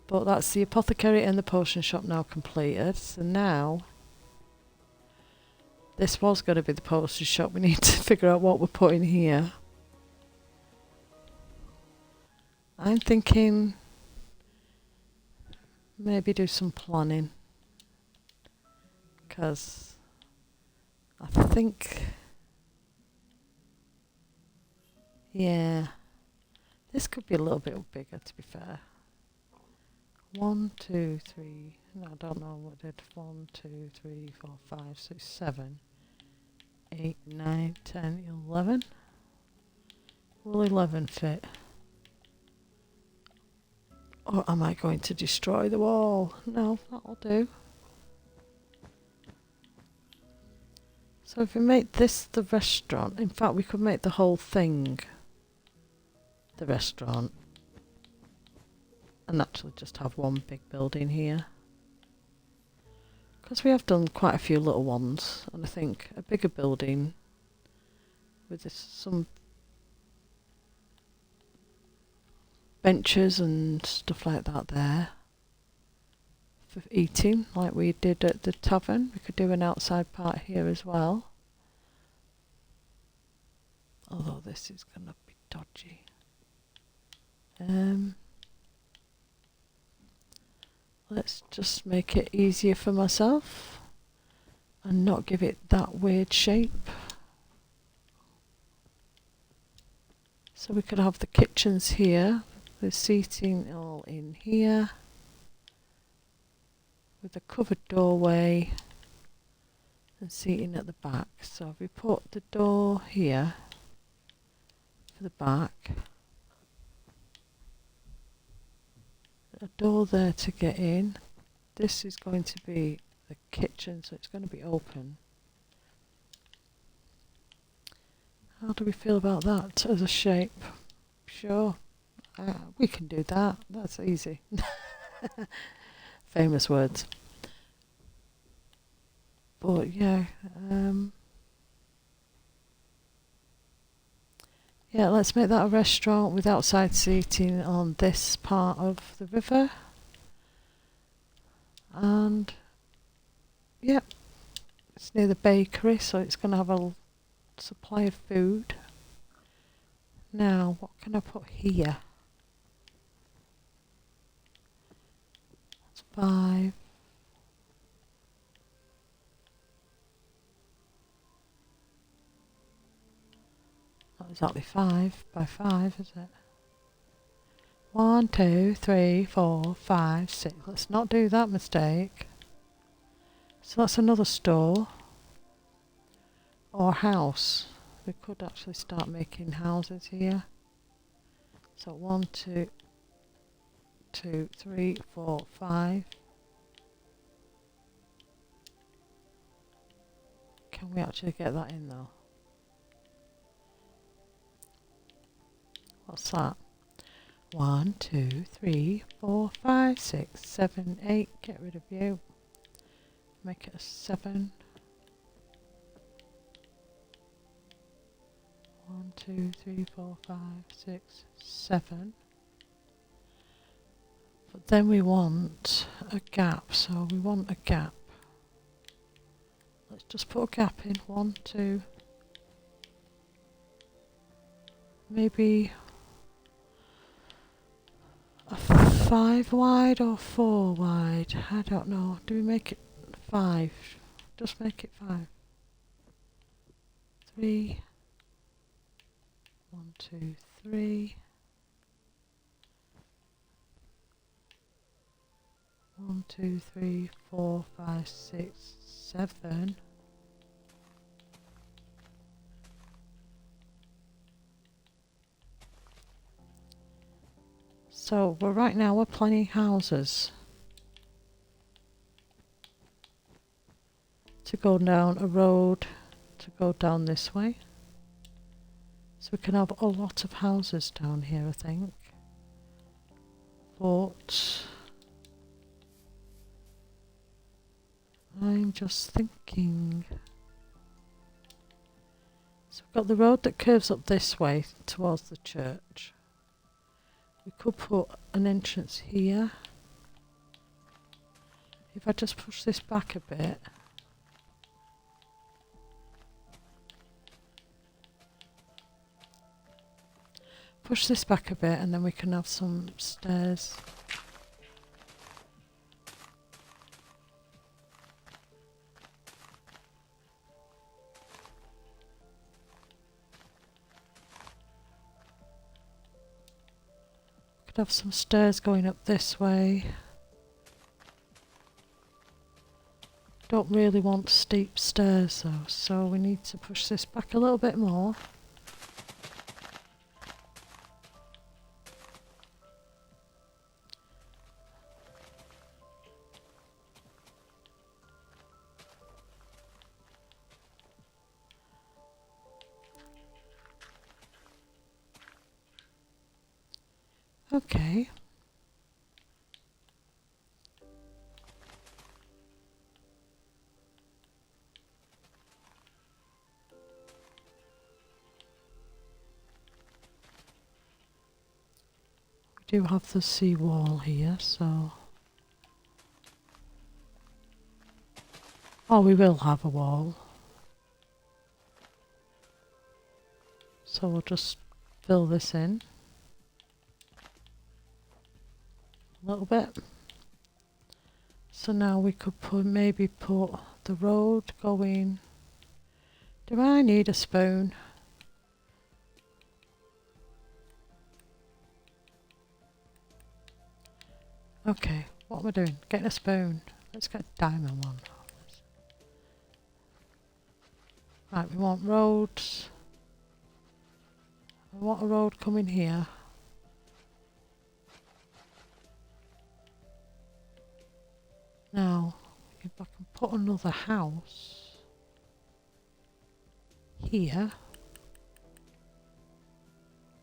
But that's the apothecary and the potion shop now completed. So now, this was going to be the potion shop. We need to figure out what we're putting here. I'm thinking maybe do some planning. Because I think, yeah, this could be a little bit bigger, to be fair. 1, 2, 3, no, I don't know what I did. 1, 2, 3, 4, 5, 6, 7, 8, 9, 10, 11. Will 11 fit? Or am I going to destroy the wall? No, that'll do. So if we make this the restaurant, in fact we could make the whole thing the restaurant. And actually just have one big building here. Because we have done quite a few little ones. And I think a bigger building with some benches and stuff like that there. For eating, like we did at the tavern. We could do an outside part here as well. Although this is going to be dodgy. Let's just make it easier for myself and not give it that weird shape. So we could have the kitchens here, the seating all in here, with a covered doorway and seating at the back. So if we put the door here for the back, a door there to get in. This is going to be the kitchen, so it's going to be open. How do we feel about that as a shape? Sure, we can do that. That's easy. Famous words. But yeah, yeah, let's make that a restaurant with outside seating on this part of the river. And, yep, it's near the bakery, so it's going to have a supply of food. Now, what can I put here? That's 5. Not exactly 5 by 5, is it? 1, 2, 3, 4, 5, 6. Let's not do that mistake. So that's another store. Or house. We could actually start making houses here. So 1, 2, 2, 3, 4, 5. Can we actually get that in though? What's that? 1, 2, 3, 4, 5, 6, 7, 8. Get rid of you. Make it a 7. 1, 2, 3, 4, 5, 6, 7. But then we want a gap, so we want a gap. Let's just put a gap in, 1, 2, maybe a 5 wide or 4 wide, I don't know. Do we make it 5? Just make it 5. 3, 1, 2, 3. 1, 2, 3, 4, 5, 6, 7. So right now we're planning houses to go down a road to go down this way. So we can have a lot of houses down here, I think. But I'm just thinking. So we've got the road that curves up this way towards the church. We could put an entrance here. If I just push this back a bit. Push this back a bit and then we can have some stairs. Could have some stairs going up this way. Don't really want steep stairs though, so we need to push this back a little bit more. Okay. We do have the sea wall here, so... Oh, we will have a wall. So we'll just fill this in. A little bit. So now we could maybe put the road going. Do I need a spoon? Okay, what am I doing? Getting a spoon. Let's get a diamond one. Right, we want roads. We want a road coming here. Now, if I can put another house here.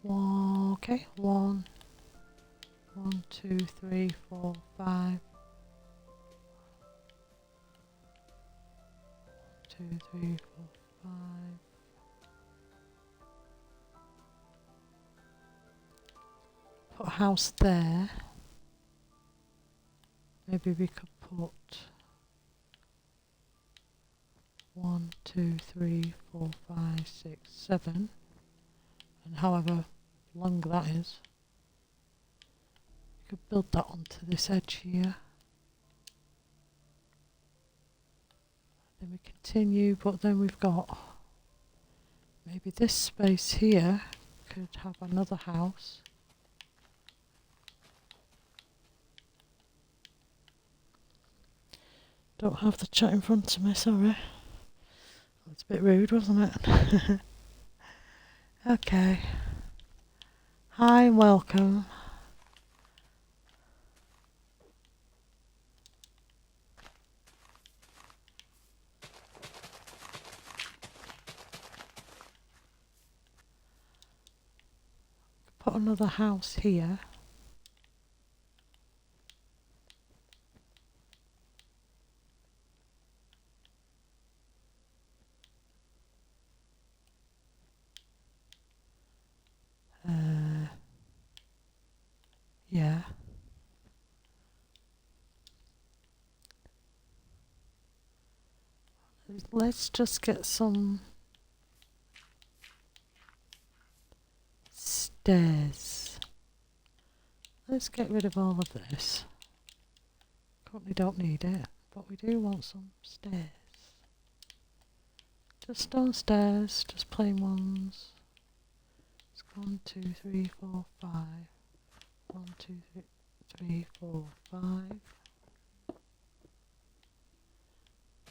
Okay, 1, 2, 3, 4, 5. 2, 3, 4, 5. Put a house there. Maybe we could put 1, 2, 3, 4, 5, 6, 7, and however long that is. We could build that onto this edge here. Then we continue, but then we've got maybe this space here could have another house. Don't have the chat in front of me, sorry. That's a bit rude, wasn't it? Okay. Hi and welcome. Put another house here. Yeah. let's just get some stairs. Let's get rid of all of this. Currently don't need it, but we do want some stairs. Just stone stairs, just plain ones. It's 1, 2, 3, 4, 5. 1, 2, 3, 4, 5.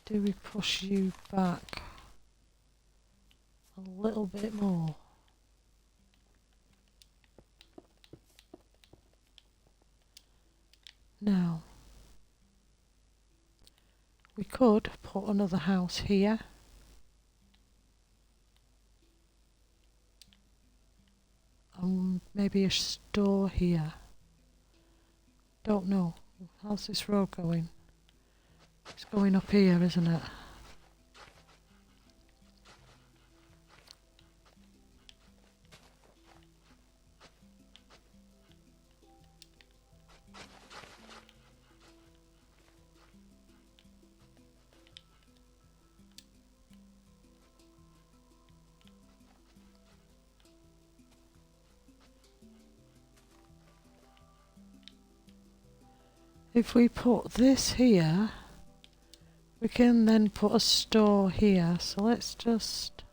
Do we push you back a little bit more? Now, we could put another house here. And maybe a store here. Don't know. How's this road going? It's going up here, isn't it? If we put this here, we can then put a store here. So let's just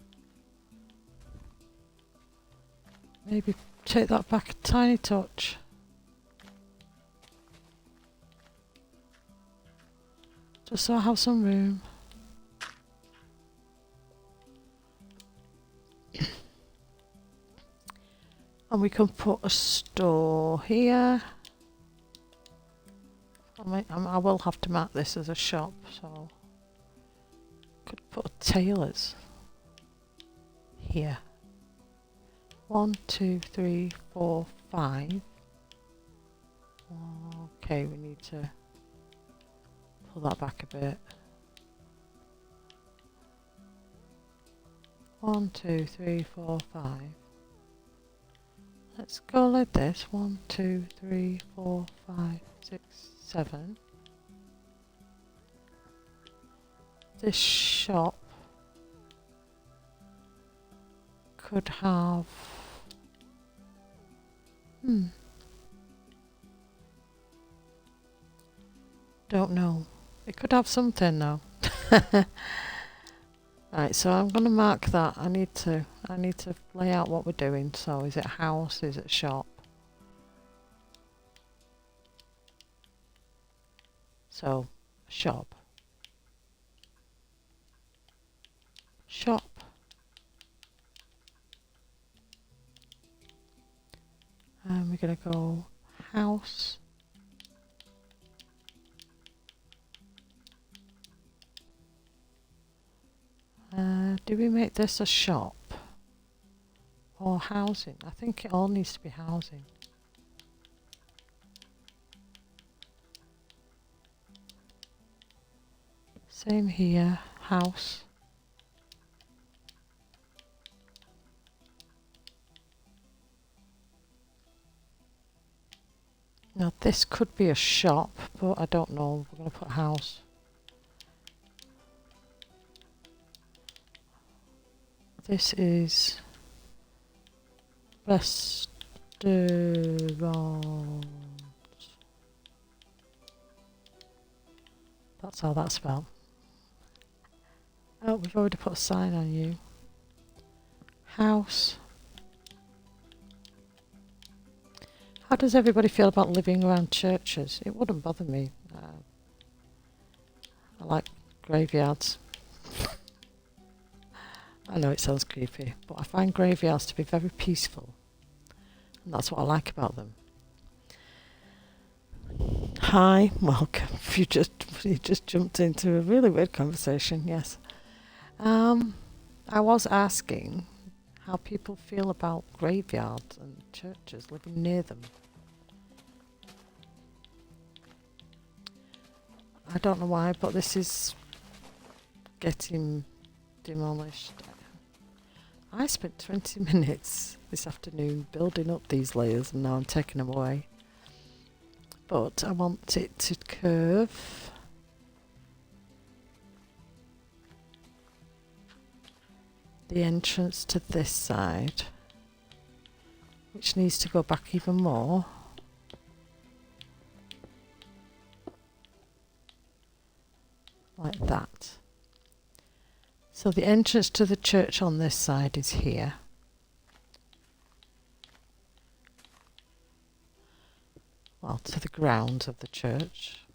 maybe take that back a tiny touch. Just so I have some room. And we can put a store here. I will have to mark this as a shop, so could put a tailor's here. 1, 2, 3, 4, 5. Okay, we need to pull that back a bit. 1, 2, 3, 4, 5. Let's go like this. 1, 2, 3, 4, 5, 6, 7. This shop could have don't know. It could have something though. Right, so I'm going to mark that. I need to lay out what we're doing. So is it a house? Is it a shop? So, shop. Shop. And we're going to go house. Do we make this a shop? Or housing? I think it all needs to be housing. Same here, house. Now this could be a shop, but I don't know. We're going to put a house. This is restaurant. That's how that's spelled. Oh, we've already put a sign on you. House. How does everybody feel about living around churches? It wouldn't bother me. I like graveyards. I know it sounds creepy, but I find graveyards to be very peaceful. And that's what I like about them. Hi, welcome. You just jumped into a really weird conversation, yes. I was asking how people feel about graveyards and churches, living near them. I don't know why, but this is getting demolished. I spent 20 minutes this afternoon building up these layers and now I'm taking them away. But I want it to curve. the entrance to this side, which needs to go back even more. Like that. So the entrance to the church on this side is here. Well, to the grounds of the church.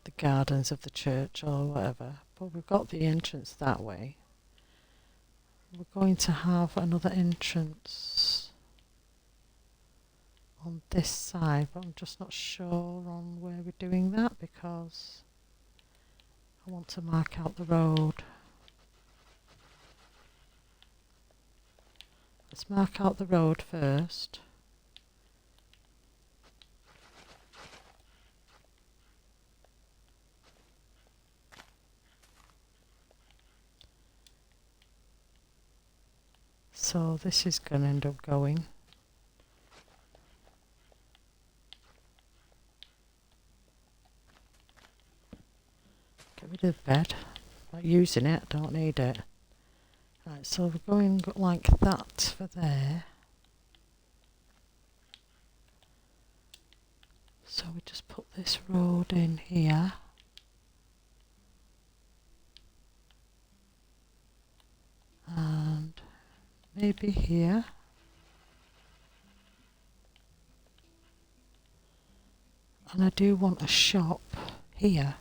The gardens of the church or whatever. But we've got the entrance that way. We're going to have another entrance on this side, but I'm just not sure on where we're doing that because I want to mark out the road. Let's mark out the road first. So this is going to end up going. Get rid of the bed. Not using it, don't need it. Right, so we're going like that for there. So we just put this road in here. And maybe here. And I do want a shop here.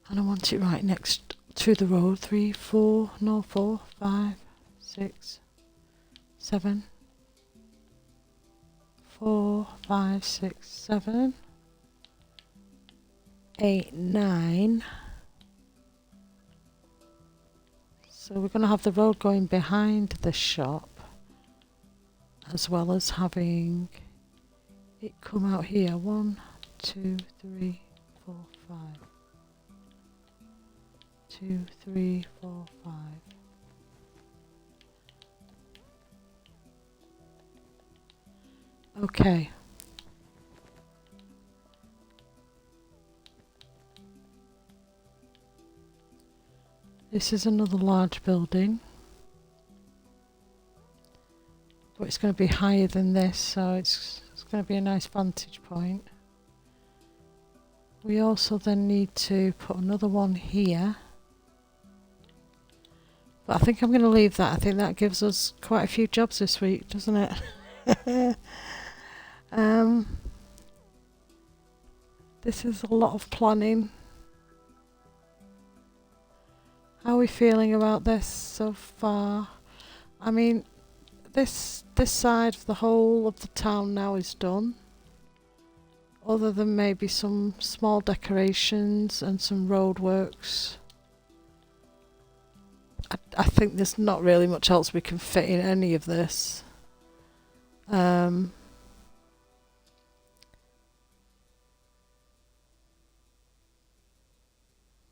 And I want it right next to the road. 3, 4, 5, 6, 7. 4, 5, 6, 7. 8, 9. So we're going to have the road going behind the shop, as well as having it come out here. 1, 2, 3, 4, 5. 2, 3, 4, 5. Okay. This is another large building, but it's going to be higher than this, so it's going to be a nice vantage point. We also then need to put another one here. But I think I'm going to leave that. I think that gives us quite a few jobs this week, doesn't it? This is a lot of planning. How are we feeling about this so far? I mean, this side of the whole of the town now is done. Other than maybe some small decorations and some roadworks. I think there's not really much else we can fit in any of this.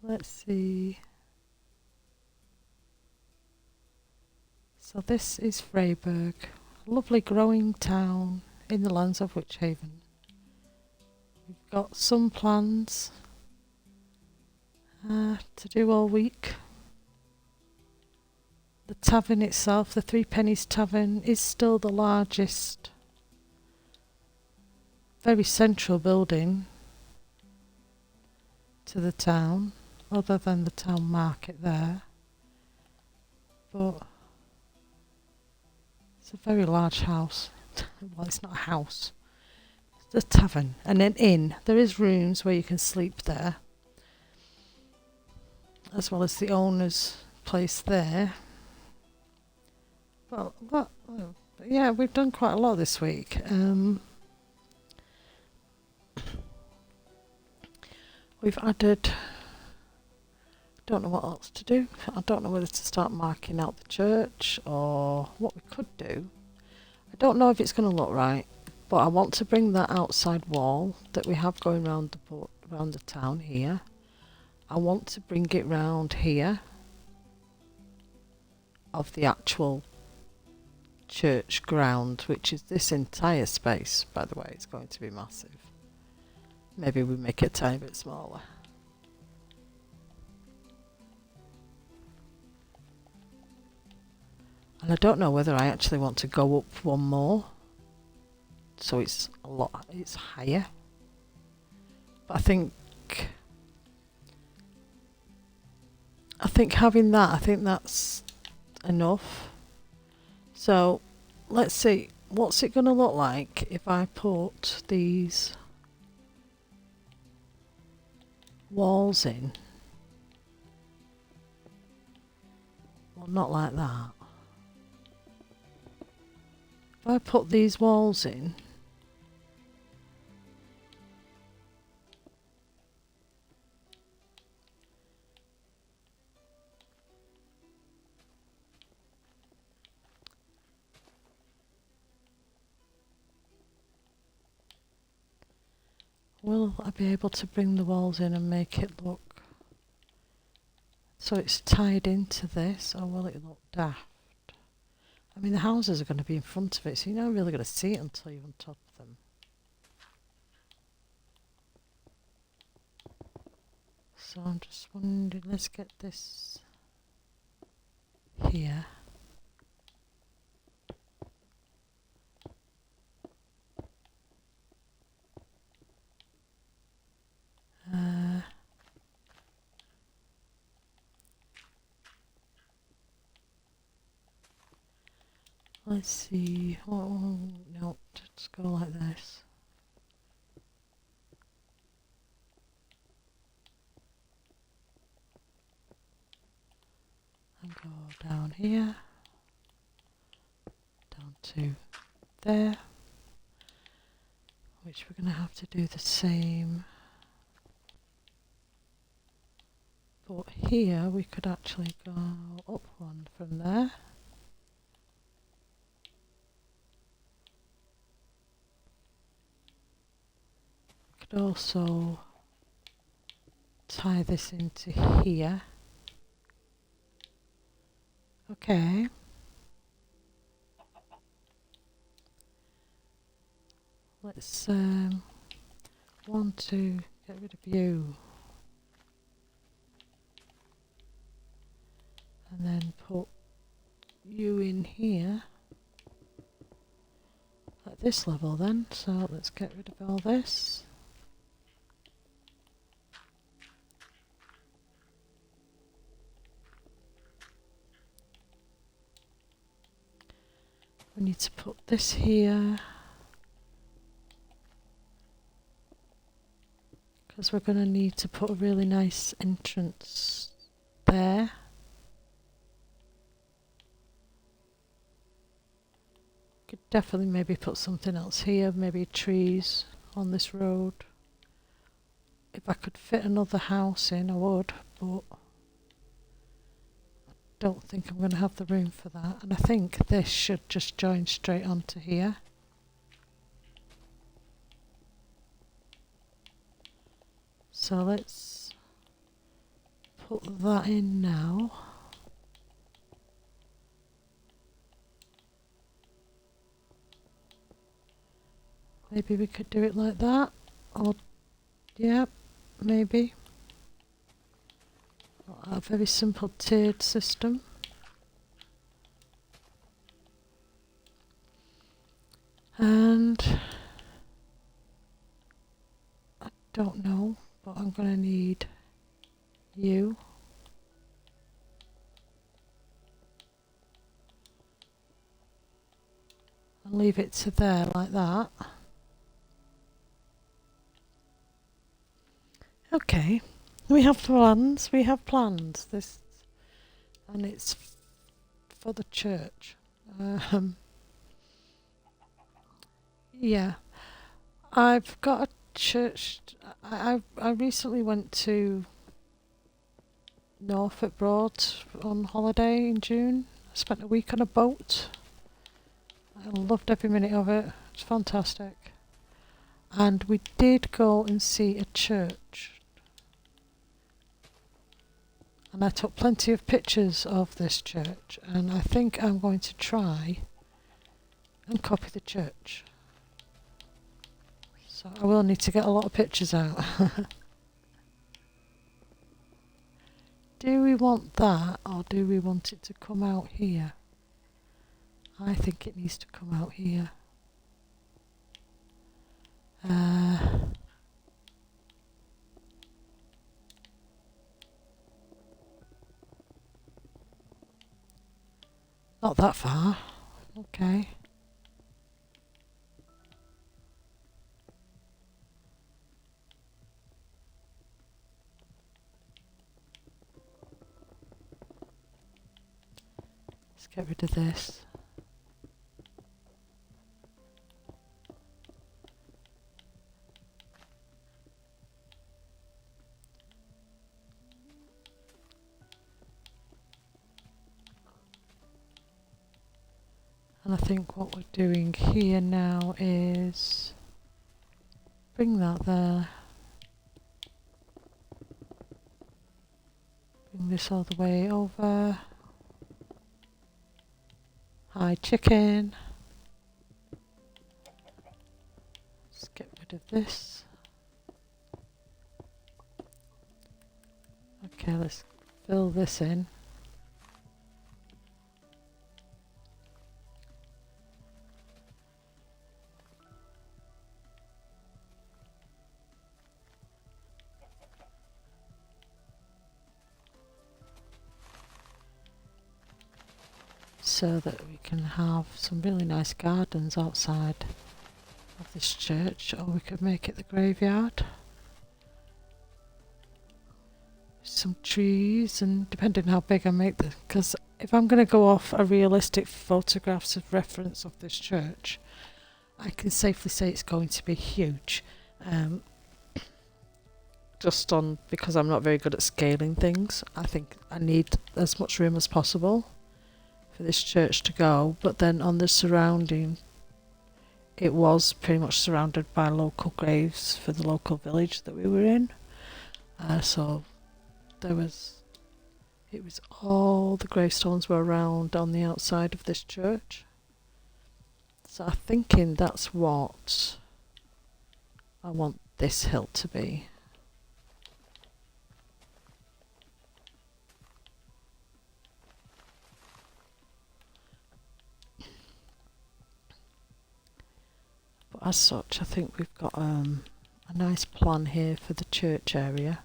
Let's see. So this is Freyburgh, a lovely growing town in the lands of Witchhaven. We've got some plans to do all week. The tavern itself, the Three Pennies Tavern, is still the largest, very central building to the town, other than the town market there. But it's a very large house. Well, it's not a house. It's a tavern and an inn. There is rooms where you can sleep there, as well as the owner's place there. Well, yeah, we've done quite a lot this week. We've added, don't know what else to do. I don't know whether to start marking out the church or what we could do. I don't know if it's going to look right, but I want to bring that outside wall that we have going round the town here. I want to bring it round here. of the actual church ground, which is this entire space, by the way. It's going to be massive. Maybe we make it a tiny bit smaller. And I don't know whether I actually want to go up one more, so it's higher. But I think having that, I think that's enough. So let's see, what's it going to look like if I put these walls in? Well, not like that. If I put these walls in, will I be able to bring the walls in and make it look so it's tied into this, or will it look daft? I mean, the houses are going to be in front of it, so you're not really going to see it until you're on top of them. So I'm just wondering, let's get this here. Let's see. Oh, no, let's go like this. And go down here, down to there, which we're going to have to do the same. But here we could actually go up one from there. Could also tie this into here. Okay. Let's want to get rid of you. And then put you in here at this level then. So let's get rid of all this. We need to put this here because we're going to need to put a really nice entrance there. Could definitely maybe put something else here, maybe trees on this road. If I could fit another house in, I would, but I don't think I'm going to have the room for that. And I think this should just join straight onto here. So let's put that in now. Maybe we could do it like that, or yeah, maybe. A very simple tiered system. And I don't know, but I'm going to need you. And leave it to there like that. Okay, we have plans. We have plans. This, and it's for the church. Yeah, I've got a church. I recently went to Norfolk Broad on holiday in June. I spent a week on a boat. I loved every minute of it. It's fantastic. And we did go and see a church. And I took plenty of pictures of this church, and I think I'm going to try and copy the church. So I will need to get a lot of pictures out. Do we want that, or do we want it to come out here? I think it needs to come out here. Not that far. Okay. Let's get rid of this. And I think what we're doing here now is bring that there. Bring this all the way over. Hi, chicken. Let's get rid of this. Okay, let's fill this in. So that we can have some really nice gardens outside of this church, or we could make it the graveyard. Some trees, and depending how big I make this, because if I'm going to go off a realistic photographs of reference of this church, I can safely say it's going to be huge. Just on because I'm not very good at scaling things, I think I need as much room as possible for this church to go, but then on the surrounding, it was pretty much surrounded by local graves for the local village that we were in. So it was all the gravestones were around on the outside of this church. So I'm thinking that's what I want this hill to be. But as such, I think we've got a nice plan here for the church area.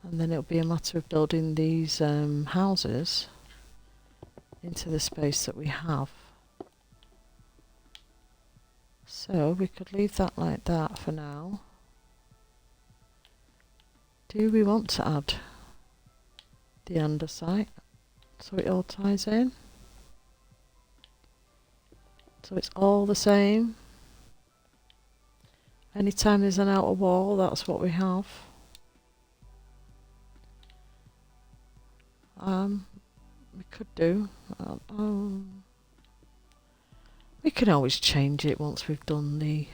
And then it'll be a matter of building these houses into the space that we have. So we could leave that like that for now. Do we want to add the andesite so it all ties in? So it's all the same. Anytime there's an outer wall, that's what we have. We could do. We can always change it once we've done the.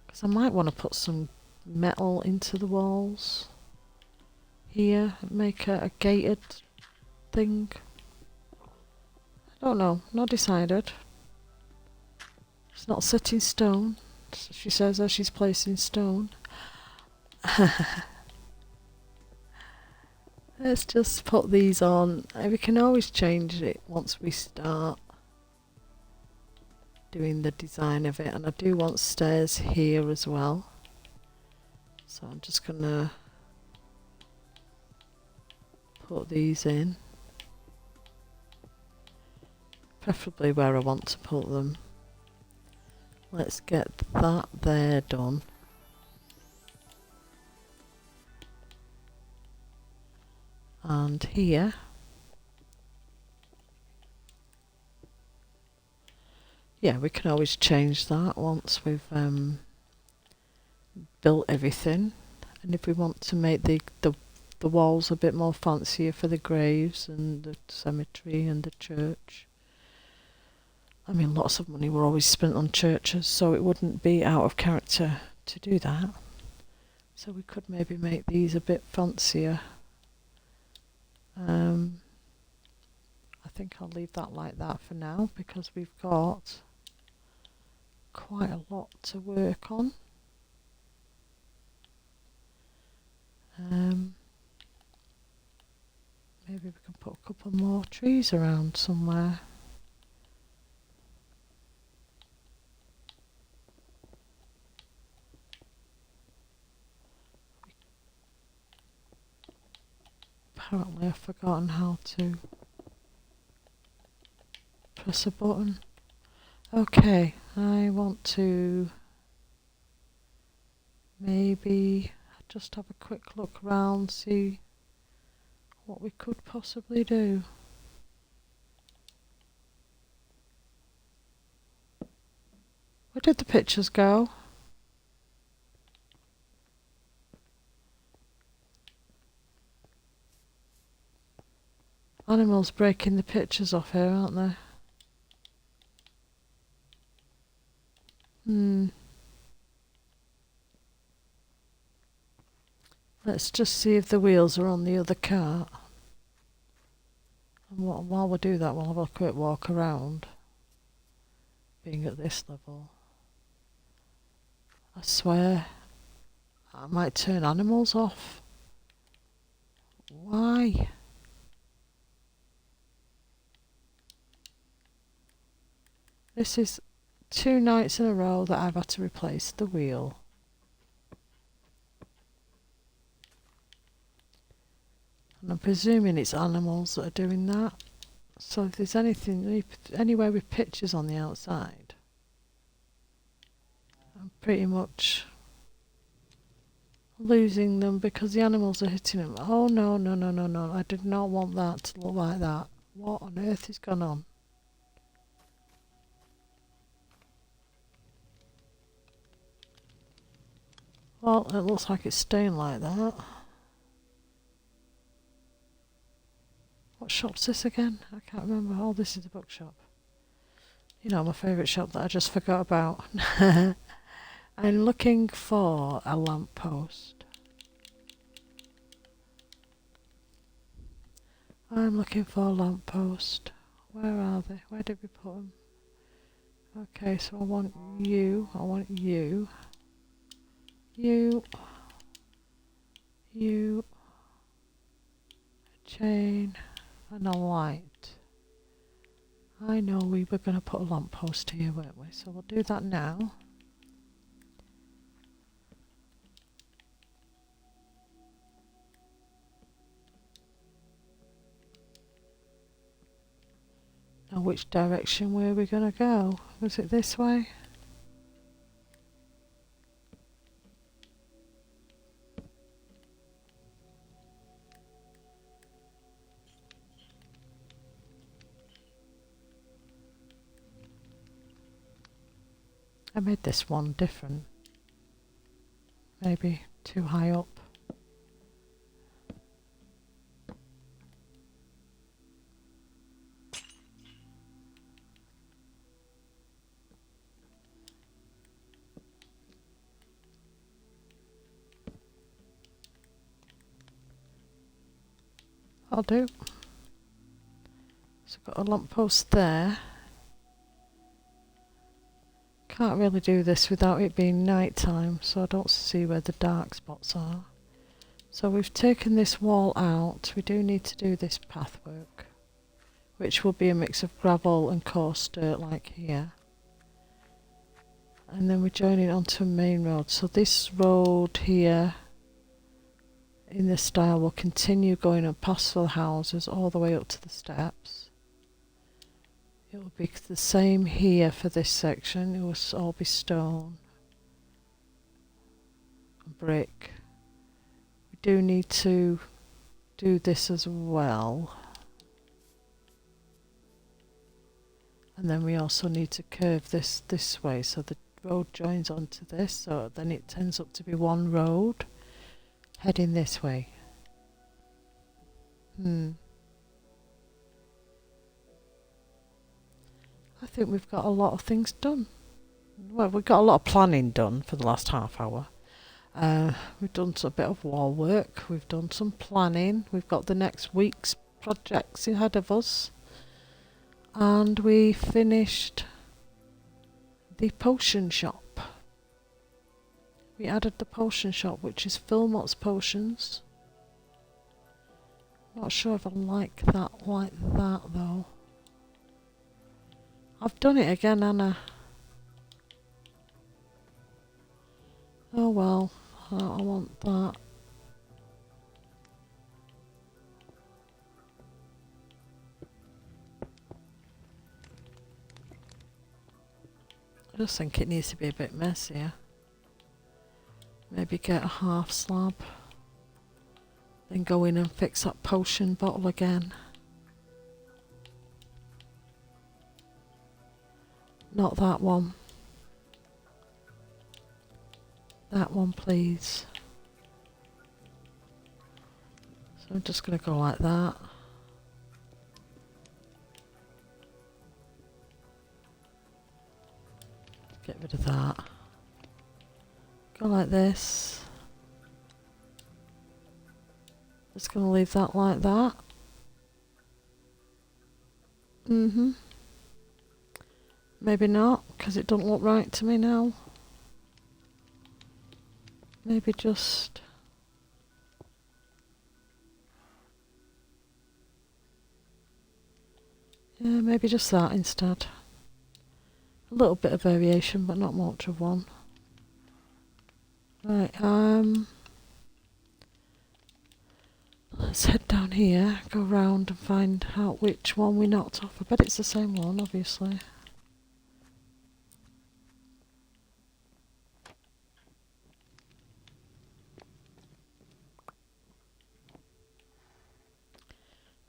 Because I might want to put some metal into the walls here and make a gated thing. I don't know. Not decided. It's not set in stone. She says as she's placing stone. Let's just put these on. We can always change it once we start doing the design of it. And I do want stairs here as well. So I'm just gonna put these in. Preferably where I want to put them. Let's get that there done. And here, yeah, we can always change that once we've built everything. And if we want to make the walls a bit more fancier for the graves and the cemetery and the church. I mean, lots of money were always spent on churches, so it wouldn't be out of character to do that. So we could maybe make these a bit fancier. I think I'll leave that like that for now because we've got quite a lot to work on. Maybe we can put a couple more trees around somewhere. Apparently I've forgotten how to press a button. Okay, I want to maybe just have a quick look around, see what we could possibly do. Where did the pictures go? Animals breaking the pictures off here, aren't they? Let's just see if the wheels are on the other cart. And while we do that, we'll have a quick walk around. Being at this level, I swear I might turn animals off. Why? This is 2 nights in a row that I've had to replace the wheel. And I'm presuming it's animals that are doing that. So if there's anything, anywhere with pictures on the outside, I'm pretty much losing them because the animals are hitting them. Oh no, no, no, no, no. I did not want that to look like that. What on earth has gone on? Well, it looks like it's staying like that. What shop's this again? I can't remember. Oh, this is the bookshop. You know, my favourite shop that I just forgot about. I'm looking for a lamppost. I'm looking for a lamppost. Where are they? Where did we put them? Okay, so I want you. I want you. You. You. A chain. And a light. I know we were going to put a lamppost here, weren't we? So we'll do that now. Now which direction were we going to go? Was it this way? I made this one different. Maybe too high up. I'll do. So I've got a lamppost there. Can't really do this without it being night time, so I don't see where the dark spots are. So we've taken this wall out. We do need to do this pathwork, which will be a mix of gravel and coarse dirt like here. And then we're joining onto a main road. So this road here in this style will continue going up past the houses all the way up to the steps. It will be the same here for this section. It will all be stone and brick. We do need to do this as well. And then we also need to curve this way so the road joins onto this, so then it ends up to be one road heading this way. I think we've got a lot of things done. Well, we've got a lot of planning done for the last half hour. We've done a bit of wall work, we've done some planning, we've got the next week's projects ahead of us, and we finished the potion shop. We added the potion shop, which is Philmot's Potions. Not sure if I like that though. I've done it again, Anna. Oh well, I want that. I just think it needs to be a bit messier. Maybe get a half slab. Then go in and fix that potion bottle again. Not that one. That one, please. So I'm just going to go like that. Get rid of that. Go like this. Just going to leave that like that. Maybe not, because it doesn't look right to me now. Maybe just... yeah, maybe just that instead. A little bit of variation, but not much of one. Right, let's head down here, go round and find out which one we knocked off. I bet it's the same one, obviously.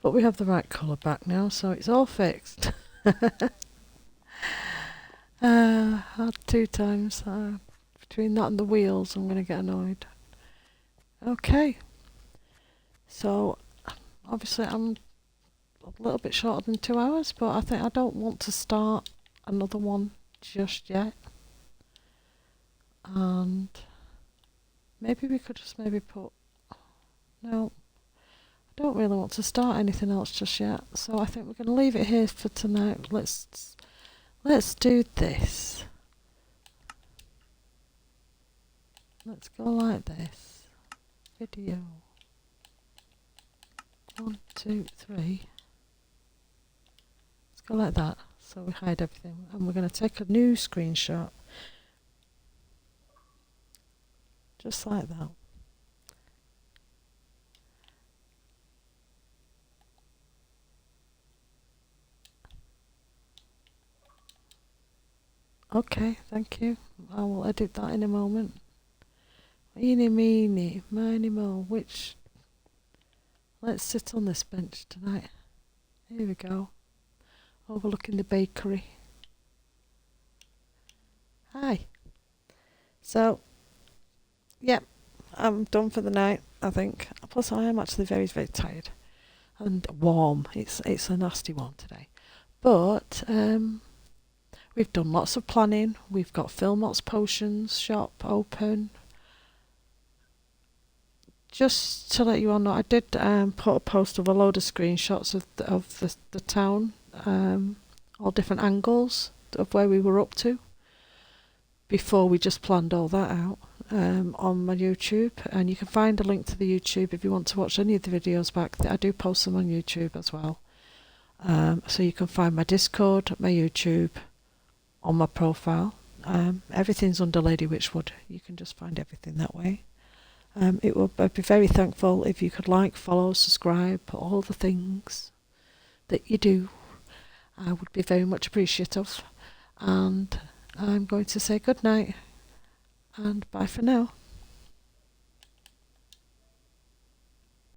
But we have the right colour back now, so it's all fixed. Had 2 times. Between that and the wheels, I'm going to get annoyed. Okay. So, obviously I'm a little bit shorter than 2 hours, but I think I don't want to start another one just yet. And maybe we could just put... no. I don't really want to start anything else just yet, so I think we're going to leave it here for tonight. Let's do this. Let's go like this. Video. 1, 2, 3. Let's go like that, so we hide everything. And we're going to take a new screenshot. Just like that. Okay, thank you. I will edit that in a moment. Eeny, meeny, miny, mo. Which... let's sit on this bench tonight. Here we go. Overlooking the bakery. Hi. So, yeah, I'm done for the night, I think. Plus I am actually very, very tired. And warm. It's a nasty one today. But, we've done lots of planning. We've got Philmot's Potions shop open. Just to let you all know, I did put a post of a load of screenshots of the town, all different angles of where we were up to, before we just planned all that out on my YouTube. And you can find a link to the YouTube if you want to watch any of the videos back. I do post them on YouTube as well. So you can find my Discord, my YouTube, on my profile. Everything's under Lady Witchwood. You can just find everything that way. I'd be very thankful if you could like, follow, subscribe, all the things that you do. I would be very much appreciative. And I'm going to say good night and bye for now.